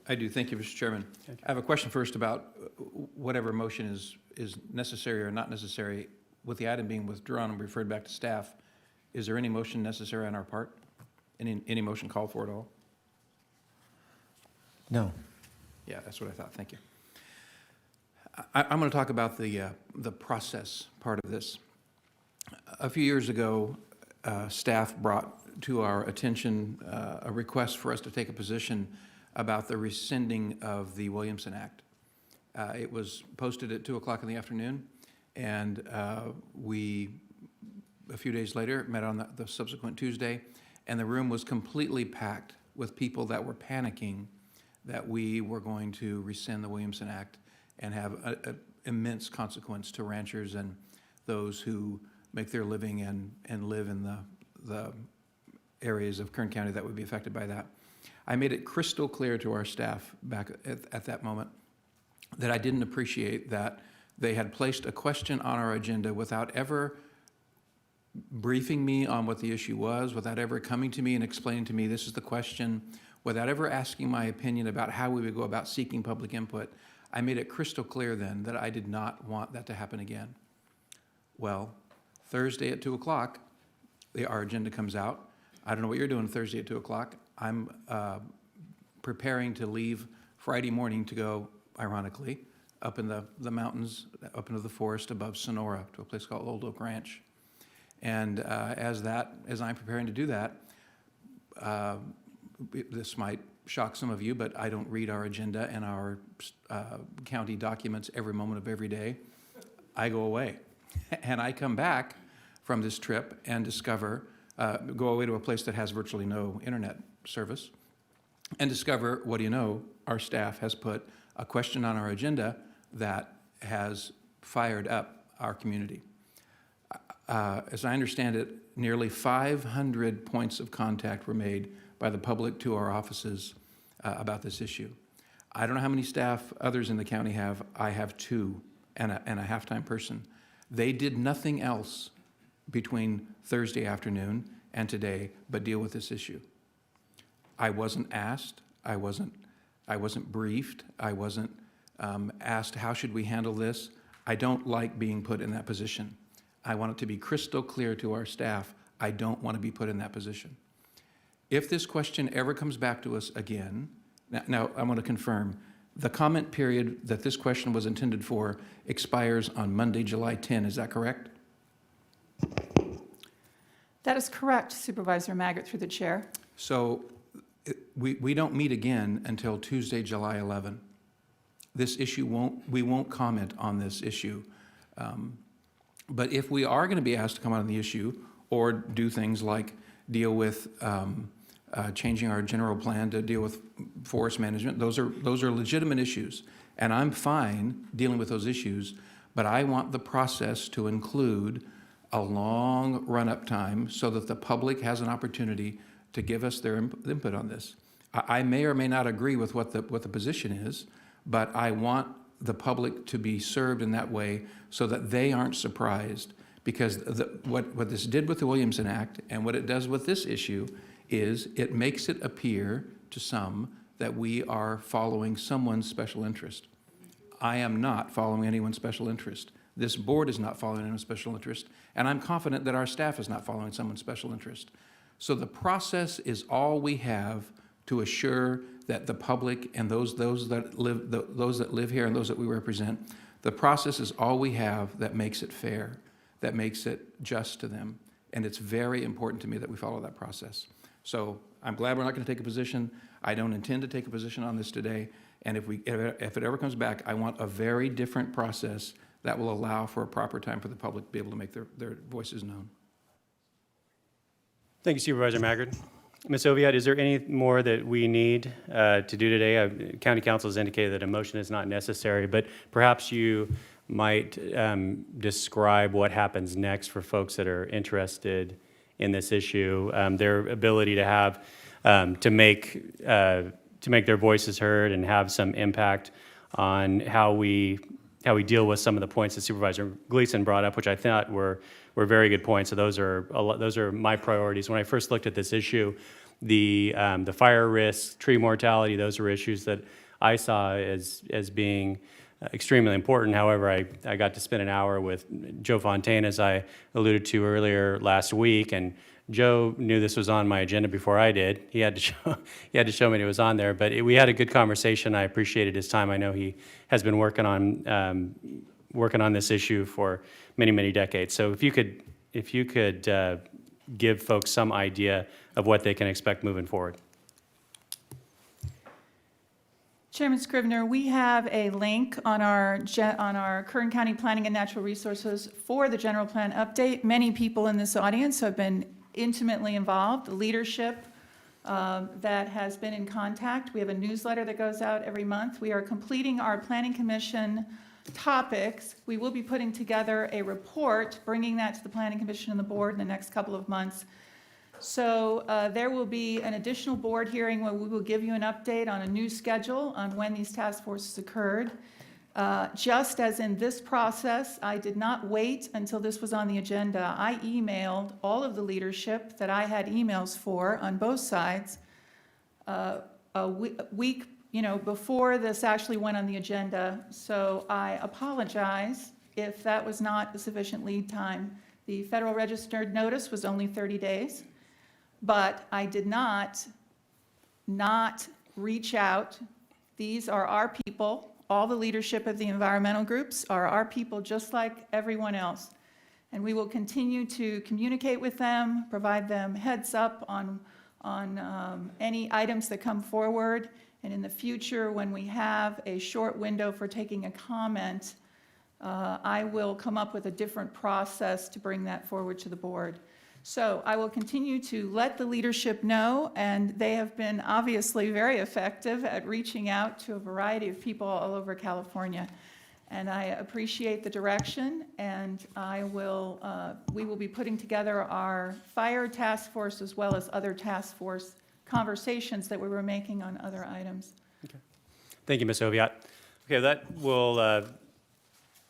I do. Thank you, Mr. Chairman. I have a question first about whatever motion is necessary or not necessary. With the item being withdrawn and referred back to staff, is there any motion necessary on our part? Any motion called for at all? No. Yeah, that's what I thought. Thank you. I'm going to talk about the process part of this. A few years ago, staff brought to our attention a request for us to take a position about the rescinding of the Williamson Act. It was posted at 2 o'clock in the afternoon, and we, a few days later, met on the subsequent Tuesday, and the room was completely packed with people that were panicking that we were going to rescind the Williamson Act and have an immense consequence to ranchers and those who make their living and live in the areas of Kern County that would be affected by that. I made it crystal clear to our staff back at that moment that I didn't appreciate that they had placed a question on our agenda without ever briefing me on what the issue was, without ever coming to me and explaining to me this is the question, without ever asking my opinion about how we would go about seeking public input. I made it crystal clear then that I did not want that to happen again. Well, Thursday at 2 o'clock, our agenda comes out. I don't know what you're doing Thursday at 2 o'clock. I'm preparing to leave Friday morning to go, ironically, up in the mountains, up into the forest above Sonora to a place called Old Oak Ranch. And as I'm preparing to do that, this might shock some of you, but I don't read our agenda and our county documents every moment of every day. I go away. And I come back from this trip and discover, go away to a place that has virtually no internet service, and discover, what do you know, our staff has put a question on our agenda that has fired up our community. As I understand it, nearly 500 points of contact were made by the public to our offices about this issue. I don't know how many staff others in the county have. I have 2 and a half-time person. They did nothing else between Thursday afternoon and today but deal with this issue. I wasn't asked. I wasn't briefed. I wasn't asked, how should we handle this? I don't like being put in that position. I want it to be crystal clear to our staff, I don't want to be put in that position. If this question ever comes back to us again, now I want to confirm, the comment period that this question was intended for expires on Monday, July 10, is that correct? That is correct, Supervisor Maggard, through the chair. So we don't meet again until Tuesday, July 11. This issue we won't comment on this issue. But if we are going to be asked to come on the issue or do things like deal with changing our general plan to deal with forest management, those are legitimate issues. And I'm fine dealing with those issues, but I want the process to include a long run-up time so that the public has an opportunity to give us their input on this. I may or may not agree with what the position is, but I want the public to be served in that way so that they aren't surprised. Because what this did with the Williamson Act and what it does with this issue is it makes it appear to some that we are following someone's special interest. I am not following anyone's special interest. This board is not following anyone's special interest, and I'm confident that our staff is not following someone's special interest. So the process is all we have to assure that the public and those that live here and those that we represent, the process is all we have that makes it fair, that makes it just to them. And it's very important to me that we follow that process. So I'm glad we're not going to take a position. I don't intend to take a position on this today. And if it ever comes back, I want a very different process that will allow for a proper time for the public to be able to make their voices known. Thank you, Supervisor Maggard. Ms. Oviatt, is there any more that we need to do today? County Council has indicated that a motion is not necessary, but perhaps you might describe what happens next for folks that are interested in this issue, their ability to have, to make their voices heard and have some impact on how we deal with some of the points that Supervisor Gleason brought up, which I thought were very good points. So those are my priorities. When I first looked at this issue, the fire risk, tree mortality, those were issues that I saw as being extremely important. However, I got to spend an hour with Joe Fontaine, as I alluded to earlier last week, and Joe knew this was on my agenda before I did. He had to show me it was on there, but we had a good conversation. I appreciated his time. I know he has been working on this issue for many decades. So if you could give folks some idea of what they can expect moving forward. Chairman Scrivener, we have a link on our Kern County Planning and Natural Resources for the general plan update. Many people in this audience have been intimately involved, the leadership that has been in contact. We have a newsletter that goes out every month. We are completing our Planning Commission topics. We will be putting together a report, bringing that to the Planning Commission and the board in the next couple of months. So there will be an additional board hearing where we will give you an update on a new schedule on when these task forces occurred. Just as in this process, I did not wait until this was on the agenda. I emailed all of the leadership that I had emails for on both sides a week before this actually went on the agenda. So I apologize if that was not a sufficient lead time. The Federal Registered notice was only 30 days. But I did not reach out. These are our people. All the leadership of the environmental groups are our people, just like everyone else. And we will continue to communicate with them, provide them heads up on any items that come forward. And in the future, when we have a short window for taking a comment, I will come up with a different process to bring that forward to the board. So I will continue to let the leadership know, and they have been obviously very effective at reaching out to a variety of people all over California. And I appreciate the direction, and we will be putting together our fire task force as well as other task force conversations that we were making on other items. Okay. Thank you, Ms. Oviatt. Okay, that will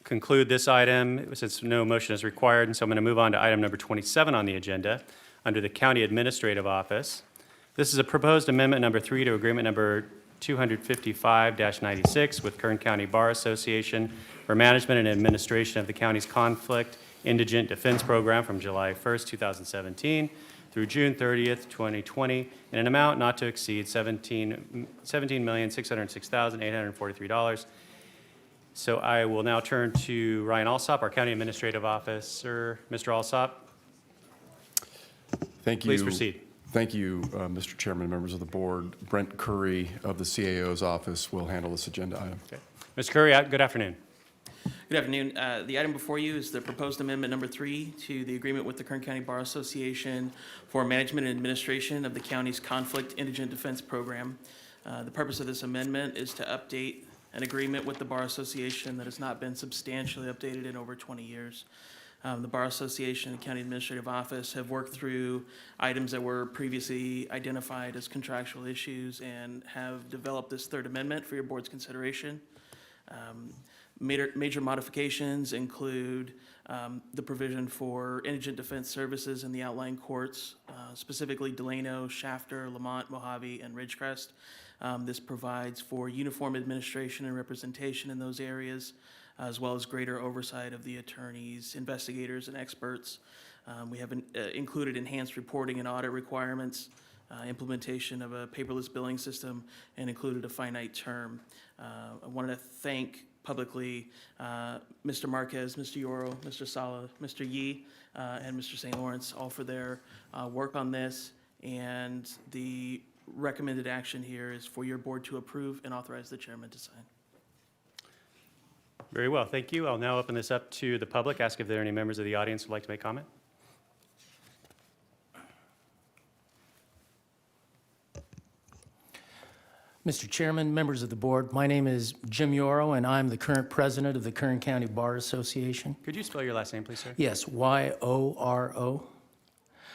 conclude this item since no motion is required, and so I'm going to move on to item number 27 on the agenda under the County Administrative Office. This is a proposed amendment number 3 to agreement number 255-96 with Kern County Bar Association for management and administration of the county's conflict indigent defense program from July 1st, 2017 through June 30th, 2020 in an amount not to exceed $17,606,843. So I will now turn to Ryan Alsop, our County Administrative Officer. Mr. Alsop. Thank you. Please proceed. Thank you, Mr. Chairman, members of the board. Brent Curry of the CAO's office will handle this agenda item. Okay. Mr. Curry, good afternoon. Good afternoon. The item before you is the proposed amendment number 3 to the agreement with the Kern County Bar Association for management and administration of the county's conflict indigent defense program. The purpose of this amendment is to update an agreement with the Bar Association that has not been substantially updated in over 20 years. The Bar Association and County Administrative Office have worked through items that were previously identified as contractual issues and have developed this third amendment for your board's consideration. Major modifications include the provision for indigent defense services in the outlying courts, specifically Delano, Shafter, Lamont, Mojave, and Ridgecrest. This provides for uniform administration and representation in those areas, as well as greater oversight of the attorneys, investigators, and experts. We have included enhanced reporting and audit requirements, implementation of a paperless billing system, and included a finite term. I wanted to thank publicly Mr. Marquez, Mr. Yoro, Mr. Sala, Mr. Yee, and Mr. St. Lawrence, all for their work on this. And the recommended action here is for your board to approve and authorize the chairman to sign. Very well, thank you. I'll now open this up to the public, ask if there are any members of the audience who would like to make comment. Mr. Chairman, members of the board, my name is Jim Yoro, and I'm the current president of the Kern County Bar Association. Could you spell your last name, please, sir? Yes, Y-O-R-O.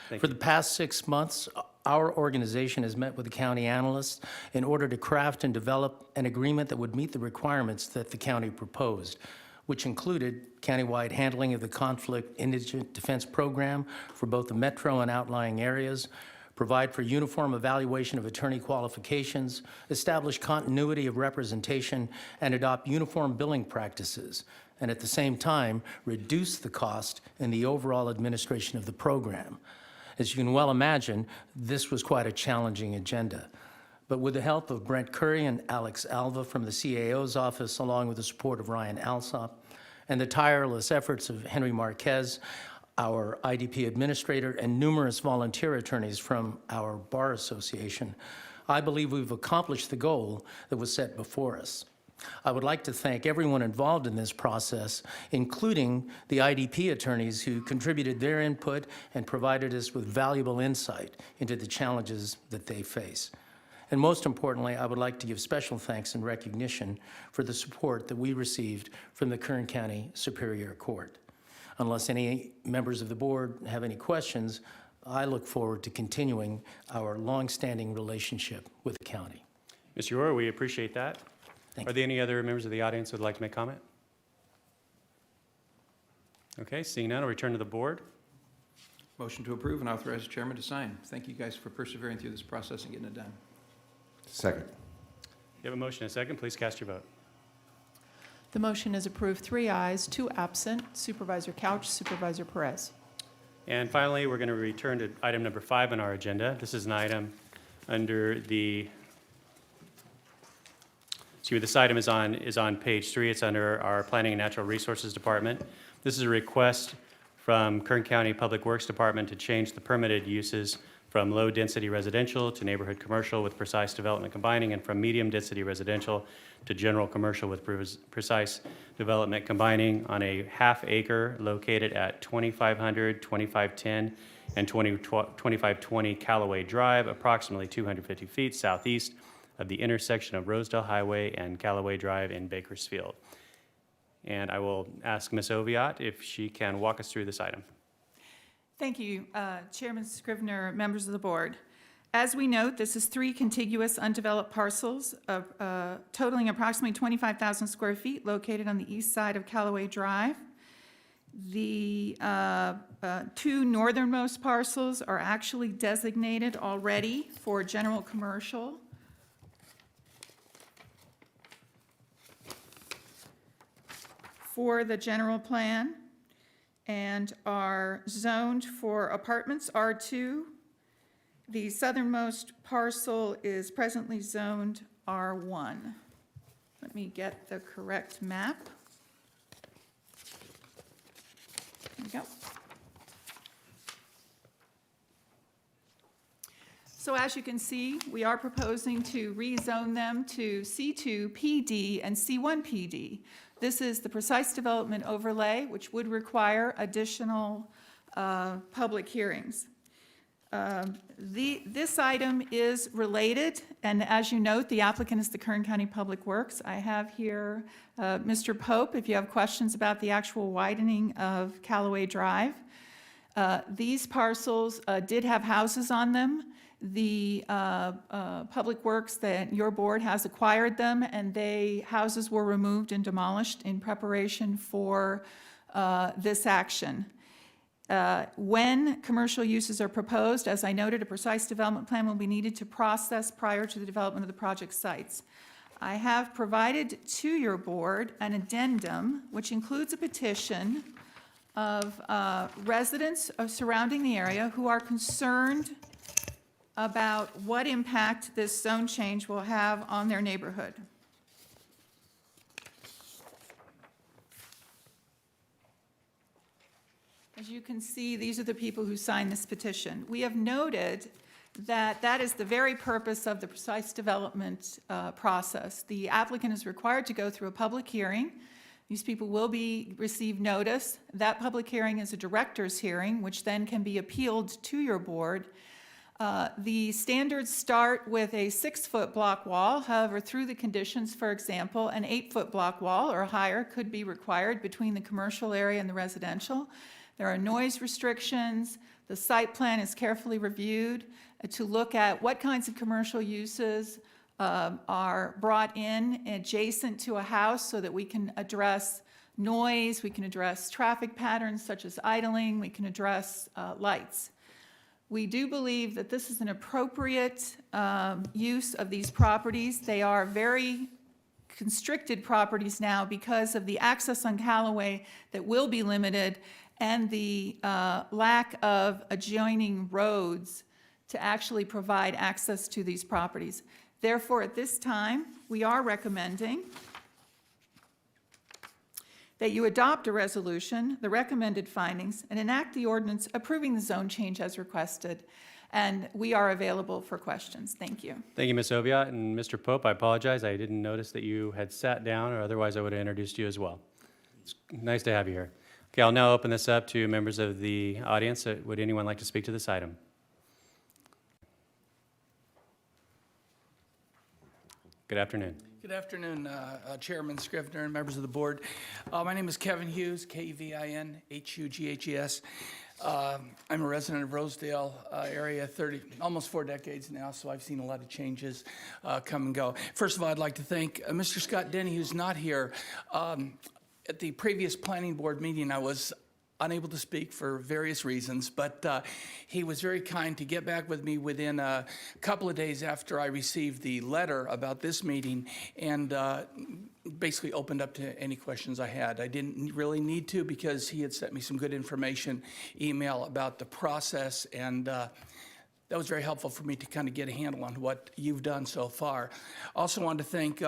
Thank For you. the past 6 months, our organization has met with the county analysts in order to craft and develop an agreement that would meet the requirements that the county proposed, which included countywide handling of the conflict indigent defense program for both the metro and outlying areas, provide for uniform evaluation of attorney qualifications, establish continuity of representation, and adopt uniform billing practices, and at the same time, reduce the cost in the overall administration of the program. As you can well imagine, this was quite a challenging agenda. But with the help of Brent Curry and Alex Alva from the CAO's office, along with the support of Ryan Alsop, and the tireless efforts of Henry Marquez, our IDP administrator, and numerous volunteer attorneys from our Bar Association, I believe we've accomplished the goal that was set before us. I would like to thank everyone involved in this process, including the IDP attorneys who contributed their input and provided us with valuable insight into the challenges that they face. And most importantly, I would like to give special thanks and recognition for the support that we received from the Kern County Superior Court. Unless any members of the board have any questions, I look forward to continuing our longstanding relationship with the county. Mr. Yoro, we appreciate that. Are there any other members of the audience who would like to make comment? Okay, seeing none, I'll return to the board. Motion to approve and authorize the chairman to sign. Thank you guys for persevering through this process and getting it done. Second. You have a motion and a second. Please cast your vote. The motion is approved, 3 ayes, 2 absent, Supervisor Couch, Supervisor Perez. And finally, we're going to return to item number 5 on our agenda. This is an item under the, this item is on page 3. It's under our Planning and Natural Resources Department. This is a request from Kern County Public Works Department to change the permitted uses from low-density residential to neighborhood commercial with precise development combining, and from medium-density residential to general commercial with precise development combining on a half acre located at 2500, 2510, and 2520 Calloway Drive, approximately 250 feet southeast of the intersection of Rosedale Highway and Calloway Drive in Bakersfield. And I will ask Ms. Oviatt if she can walk us through this item. Thank you, Chairman Scrivener, members of the board. As we note, this is 3 contiguous undeveloped parcels of, totaling approximately 25,000 square feet located on the east side of Calloway Drive. The 2 northernmost parcels are actually designated already for general commercial. For the general plan, and are zoned for apartments R2. The southernmost parcel is presently zoned R1. Let me get the correct map. There we go. So as you can see, we are proposing to rezone them to C2 PD and C1 PD. This is the precise development overlay, which would require additional public hearings. This item is related, and as you note, the applicant is the Kern County Public Works. I have here Mr. Pope, if you have questions about the actual widening of Calloway Drive. These parcels did have houses on them. The Public Works, that your board has acquired them, and houses were removed and demolished in preparation for this action. When commercial uses are proposed, as I noted, a precise development plan will be needed to process prior to the development of the project sites. I have provided to your board an addendum, which includes a petition of residents surrounding the area who are concerned about what impact this zone change will have on their neighborhood. As you can see, these are the people who signed this petition. We have noted that that is the very purpose of the precise development process. The applicant is required to go through a public hearing. These people will receive notice. That public hearing is a director's hearing, which then can be appealed to your board. The standards start with a 6-foot block wall. However, through the conditions, for example, an 8-foot block wall or higher could be required between the commercial area and the residential. There are noise restrictions. The site plan is carefully reviewed to look at what kinds of commercial uses are brought in adjacent to a house so that we can address noise, we can address traffic patterns such as idling, we can address lights. We do believe that this is an appropriate use of these properties. They are very constricted properties now because of the access on Calloway that will be limited and the lack of adjoining roads to actually provide access to these properties. Therefore, at this time, we are recommending that you adopt a resolution, the recommended findings, and enact the ordinance approving the zone change as requested. And we are available for questions. Thank you. Thank you, Ms. Oviatt. And Mr. Pope, I apologize. I didn't notice that you had sat down, or otherwise I would have introduced you as well. It's nice to have you here. Okay, I'll now open this up to members of the audience. Would anyone like to speak to this item? Good afternoon. Good afternoon, Chairman Scrivener and members of the board. My name is Kevin Hughes, Kevinhughes. I'm a resident of Rosedale area, almost 4 decades now, so I've seen a lot of changes come and go. First of all, I'd like to thank Mr. Scott Denny, who's not here. At the previous planning board meeting, I was unable to speak for various reasons, but he was very kind to get back with me within a couple of days after I received the letter about this meeting, and basically opened up to any questions I had. I didn't really need to because he had sent me some good information, email about the process, and that was very helpful for me to kind of get a handle on what you've done so far. Also wanted to thank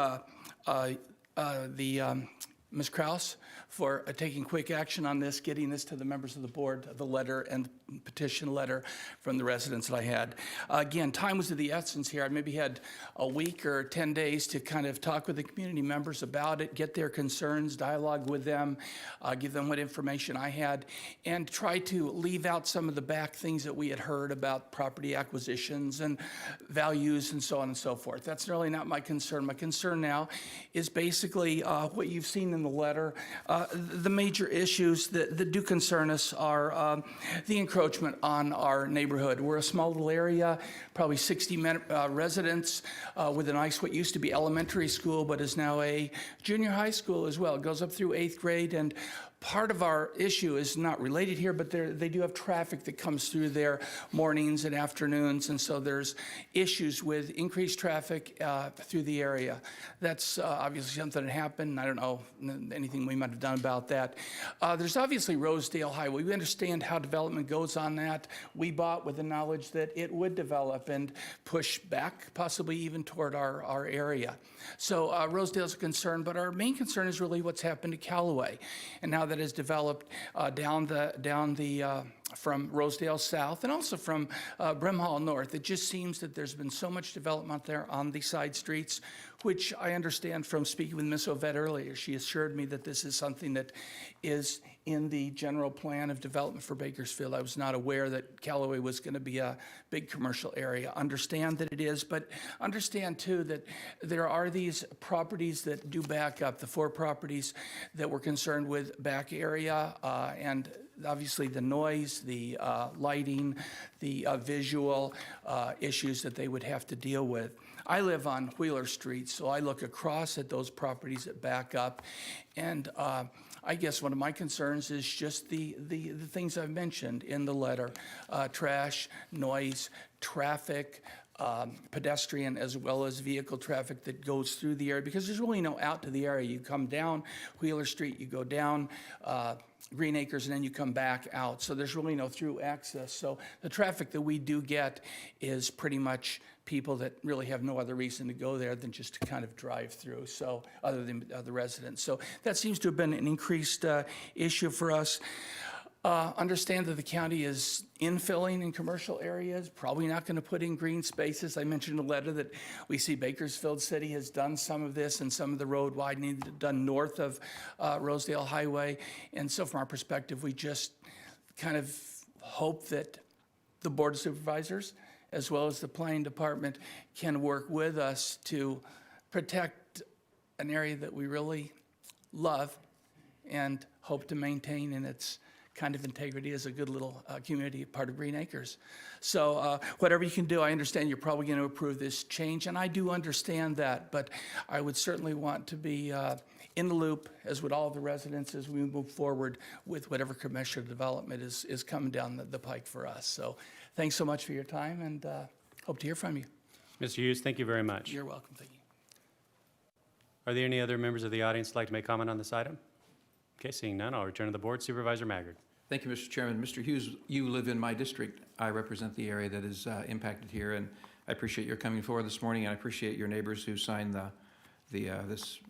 Ms. Kraus for taking quick action on this, getting this to the members of the board, the letter and petition letter from the residents that I had. Again, time was of the essence here. I maybe had a week or 10 days to kind of talk with the community members about it, get their concerns, dialogue with them, give them what information I had, and try to leave out some of the back things that we had heard about property acquisitions and values and so on and so forth. That's really not my concern. My concern now is basically what you've seen in the letter. The major issues that do concern us are the encroachment on our neighborhood. We're a small little area, probably 60 residents with a nice, what used to be elementary school, but is now a junior high school as well. It goes up through 8th grade, and part of our issue is not related here, but they do have traffic that comes through there mornings and afternoons, and so there's issues with increased traffic through the area. That's obviously something that happened. I don't know anything we might have done about that. There's obviously Rosedale Highway. We understand how development goes on that. We bought with the knowledge that it would develop and push back, possibly even toward our area. So Rosedale's a concern, but our main concern is really what's happened to Calloway and how that has developed from Rosedale south and also from Brimhall north. It just seems that there's been so much development there on the side streets, which I understand from speaking with Ms. Ovett earlier. She assured me that this is something that is in the general plan of development for Bakersfield. I was not aware that Calloway was going to be a big commercial area. Understand that it is, but understand too that there are these properties that do back up, the 4 properties that we're concerned with back area, and obviously the noise, the lighting, the visual issues that they would have to deal with. I live on Wheeler Street, so I look across at those properties that back up, and I guess one of my concerns is just the things I've mentioned in the letter, trash, noise, traffic, pedestrian as well as vehicle traffic that goes through the area, because there's really no out to the area. You come down Wheeler Street, you go down Green Acres, and then you come back out. So there's really no through access. So the traffic that we do get is pretty much people that really have no other reason to go there than just to kind of drive through, so other than the residents. So that seems to have been an increased issue for us. Understand that the county is infilling in commercial areas, probably not going to put in green spaces. I mentioned in the letter that we see Bakersfield City has done some of this and some of the road widening done north of Rosedale Highway. And so from our perspective, we just kind of hope that the Board of Supervisors as well as the planning department, can work with us to protect an area that we really love and hope to maintain in its kind of integrity as a good little community, part of Green Acres. So whatever you can do, I understand you're probably going to approve this change, and I do understand that, but I would certainly want to be in the loop, as would all the residents, as we move forward with whatever commercial development is coming down the pike for us. So thanks so much for your time, and hope to hear from you. Mr. Hughes, thank you very much. You're welcome. Thank you. Are there any other members of the audience who'd like to make comment on this item? Okay, seeing none, I'll return to the board. Supervisor Maggard. Thank you, Mr. Chairman. Mr. Hughes, you live in my district. I represent the area that is impacted here, and I appreciate your coming forward this morning, and I appreciate your neighbors who signed this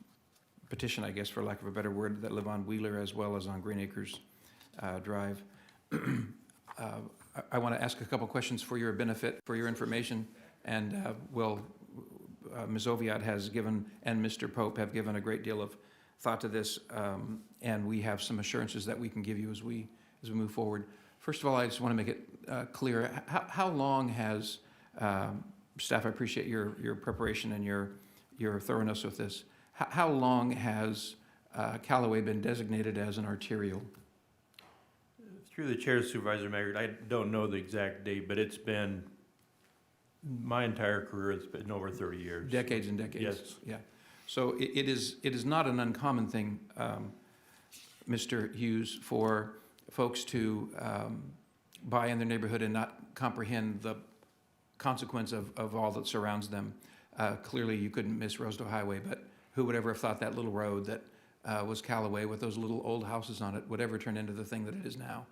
petition, I guess, for lack of a better word, that live on Wheeler as well as on Green Acres Drive. I want to ask a couple questions for your benefit, for your information, and Ms. Oviatt has given, and Mr. Pope have given a great deal of thought to this, and we have some assurances that we can give you as we move forward. First of all, I just want to make it clear, how long has, staff, I appreciate your preparation and your thoroughness with this. How long has Calloway been designated as an arterial? Through the chair, Supervisor Maggard, I don't know the exact date, but it's been, my entire career, it's been over 30 years. Decades and decades. Yes. Yeah. So it is not an uncommon thing, Mr. Hughes, for folks to buy in their neighborhood and not comprehend the consequence of all that surrounds them. Clearly, you couldn't miss Rosedale Highway, but who would ever have thought that little road that was Calloway with those little old houses on it would ever turn into the thing that it is now?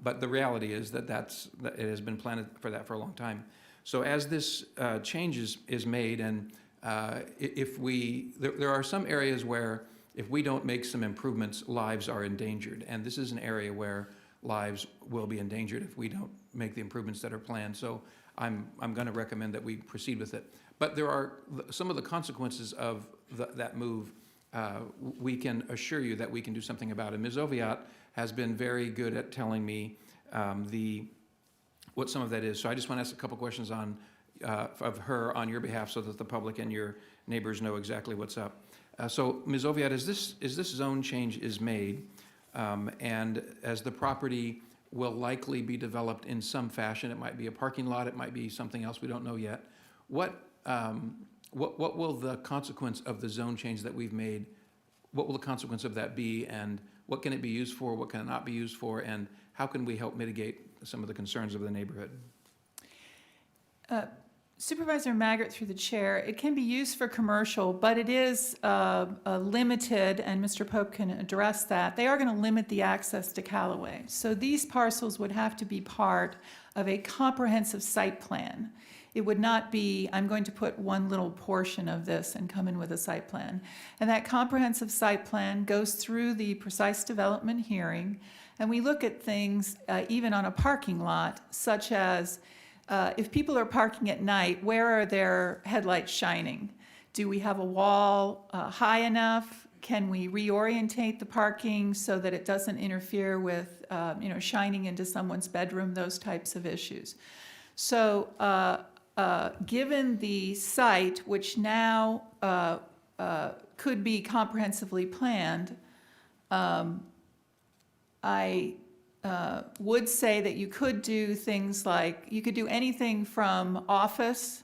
But the reality is that it has been planned for that for a long time. So as this change is made, and there are some areas where if we don't make some improvements, lives are endangered. And this is an area where lives will be endangered if we don't make the improvements that are planned. So I'm going to recommend that we proceed with it. But there are some of the consequences of that move. We can assure you that we can do something about it. Ms. Oviatt has been very good at telling me what some of that is. So I just want to ask a couple questions of her on your behalf so that the public and your neighbors know exactly what's up. So Ms. Oviatt, as this zone change is made, and as the property will likely be developed in some fashion, it might be a parking lot, it might be something else, we don't know yet, what will the consequence of the zone change that we've made, what will the consequence of that be, and what can it be used for, what can it not be used for, and how can we help mitigate some of the concerns of the neighborhood? Supervisor Maggart, through the chair, it can be used for commercial, but it is limited, and Mr. Pope can address that. They are going to limit the access to Calloway. So these parcels would have to be part of a comprehensive site plan. It would not be, I'm going to put one little portion of this and come in with a site plan. And that comprehensive site plan goes through the precise development hearing, and we look at things even on a parking lot, such as if people are parking at night, where are their headlights shining? Do we have a wall high enough? Can we reorientate the parking so that it doesn't interfere with, shining into someone's bedroom, those types of issues? So given the site, which now could be comprehensively planned, I would say that you could do things like, you could do anything from office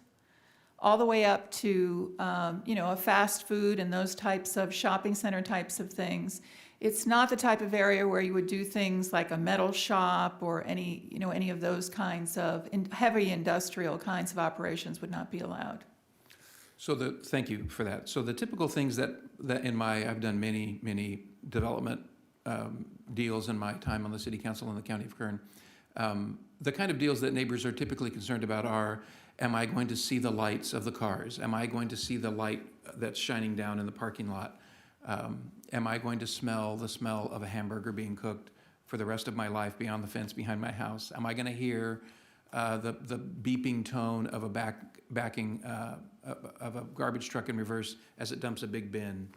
all the way up to, a fast food and those types of shopping center types of things. It's not the type of area where you would do things like a metal shop or any of those kinds of heavy industrial kinds of operations would not be allowed. So thank you for that. So the typical things that I've done many development deals in my time on the City Council in the County of Kern. The kind of deals that neighbors are typically concerned about are, am I going to see the lights of the cars? Am I going to see the light that's shining down in the parking lot? Am I going to smell the smell of a hamburger being cooked for the rest of my life beyond the fence behind my house? Am I going to hear the beeping tone of a backing of a garbage truck in reverse as it dumps a big bin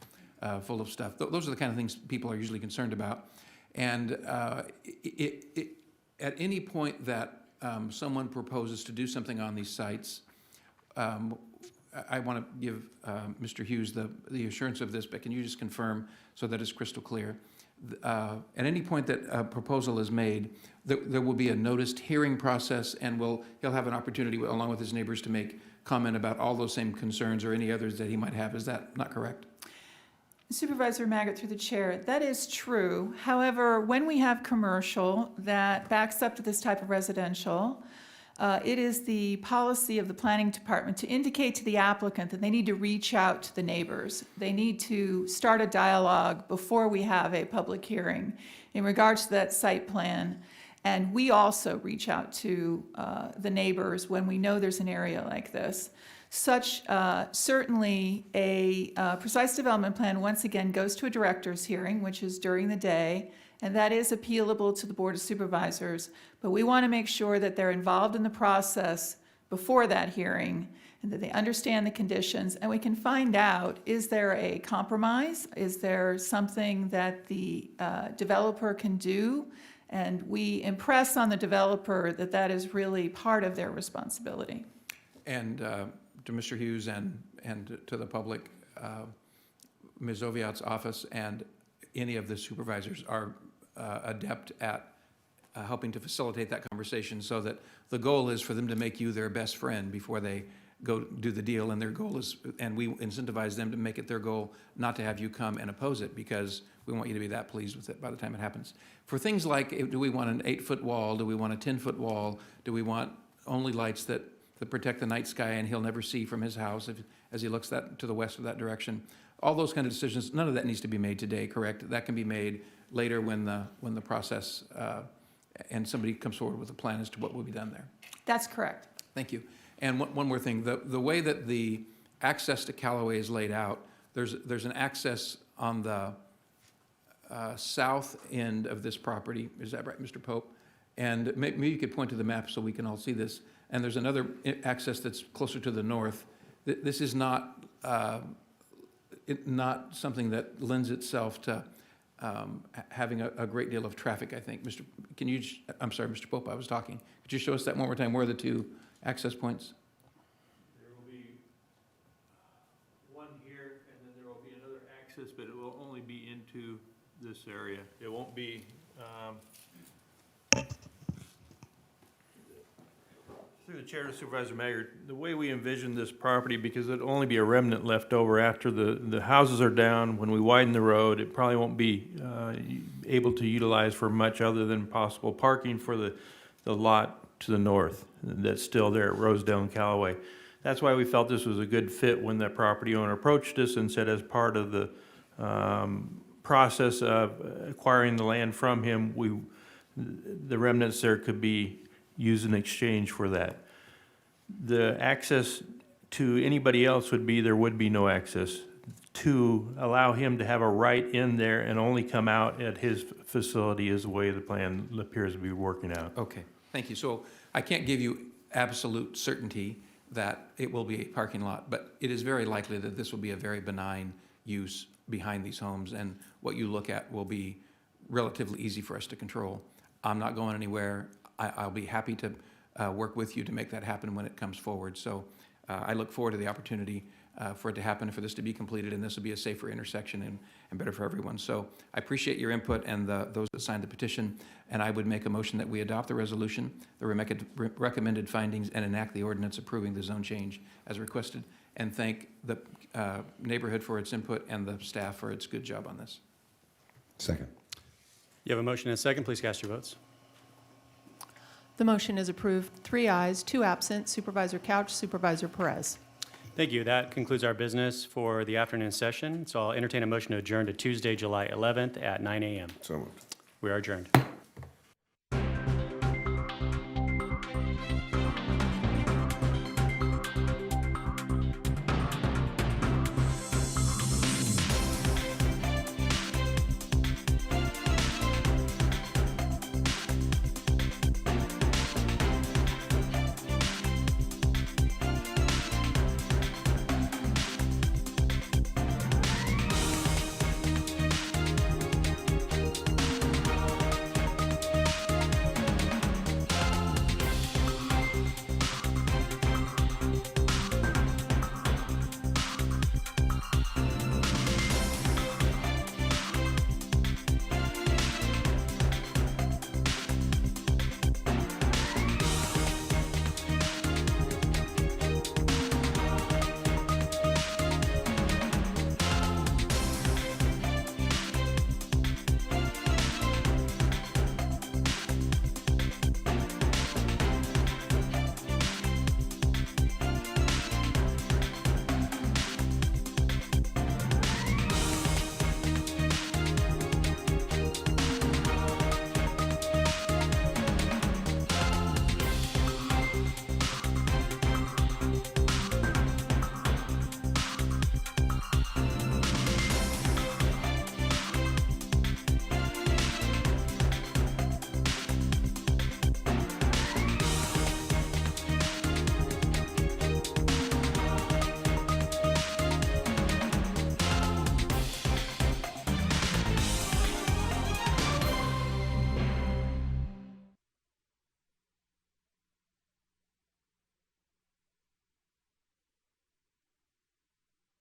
full of stuff? Those are the kind of things people are usually concerned about. And at any point that someone proposes to do something on these sites, I want to give Mr. Hughes the assurance of this, but can you just confirm so that it's crystal clear? At any point that a proposal is made, there will be a noticed hearing process, and he'll have an opportunity, along with his neighbors, to make comment about all those same concerns or any others that he might have. Is that not correct? Supervisor Maggott, through the chair, that is true. However, when we have commercial that backs up to this type of residential, it is the policy of the planning department to indicate to the applicant that they need to reach out to the neighbors. They need to start a dialogue before we have a public hearing in regards to that site plan. And we also reach out to the neighbors when we know there's an area like this. Certainly a precise development plan, once again, goes to a director's hearing, which is during the day, and that is appealable to the Board of Supervisors. But we want to make sure that they're involved in the process before that hearing and that they understand the conditions, and we can find out, is there a compromise? Is there something that the developer can do? And we impress on the developer that that is really part of their responsibility. And to Mr. Hughes and to the public, Ms. Oviatt's office and any of the supervisors are adept at helping to facilitate that conversation, so that the goal is for them to make you their best friend before they go do the deal, and their goal is, and we incentivize them to make it their goal not to have you come and oppose it, because we want you to be that pleased with it by the time it happens. For things like, do we want an 8-foot wall? Do we want a 10-foot wall? Do we want only lights that protect the night sky and he'll never see from his house as he looks to the west of that direction? All those kind of decisions, none of that needs to be made today, correct? That can be made later when the process and somebody comes forward with a plan as to what will be done there. That's correct. Thank you. And one more thing, the way that the access to Calloway is laid out, there's an access on the south end of this property. Is that right, Mr. Pope? And maybe you could point to the map so we can all see this. And there's another access that's closer to the north. This is not something that lends itself to having a great deal of traffic, I think. I'm sorry, Mr. Pope, I was talking. Could you show us that one more time? Where are the two access points? There will be one here, and then there will be another access, but it will only be into this area. It won't be, through the chair, Supervisor Maggott, the way we envision this property, because it'll only be a remnant left over after the houses are down, when we widen the road, it probably won't be able to utilize for much other than possible parking for the lot to the north that's still there at Rosedale and Calloway. That's why we felt this was a good fit when that property owner approached us and said, as part of the process of acquiring the land from him, the remnants there could be used in exchange for that. The access to anybody else would be, there would be no access. To allow him to have a right in there and only come out at his facility is the way the plan appears to be working out. Okay, thank you. So I can't give you absolute certainty that it will be a parking lot, but it is very likely that this will be a very benign use behind these homes, and what you look at will be relatively easy for us to control. I'm not going anywhere. I'll be happy to work with you to make that happen when it comes forward. So I look forward to the opportunity for it to happen, for this to be completed, and this will be a safer intersection and better for everyone. So I appreciate your input and those that signed the petition, and I would make a motion that we adopt the resolution, the recommended findings, and enact the ordinance approving the zone change as requested, and thank the neighborhood for its input and the staff for its good job on this. Second. You have a motion and a second. Please cast your votes. The motion is approved. 3 ayes, 2 absent. Supervisor Couch, Supervisor Perez. Thank you. That concludes our business for the afternoon session. So I'll entertain a motion to adjourn to Tuesday, July 11th at 9 a.m. So moved. We are adjourned.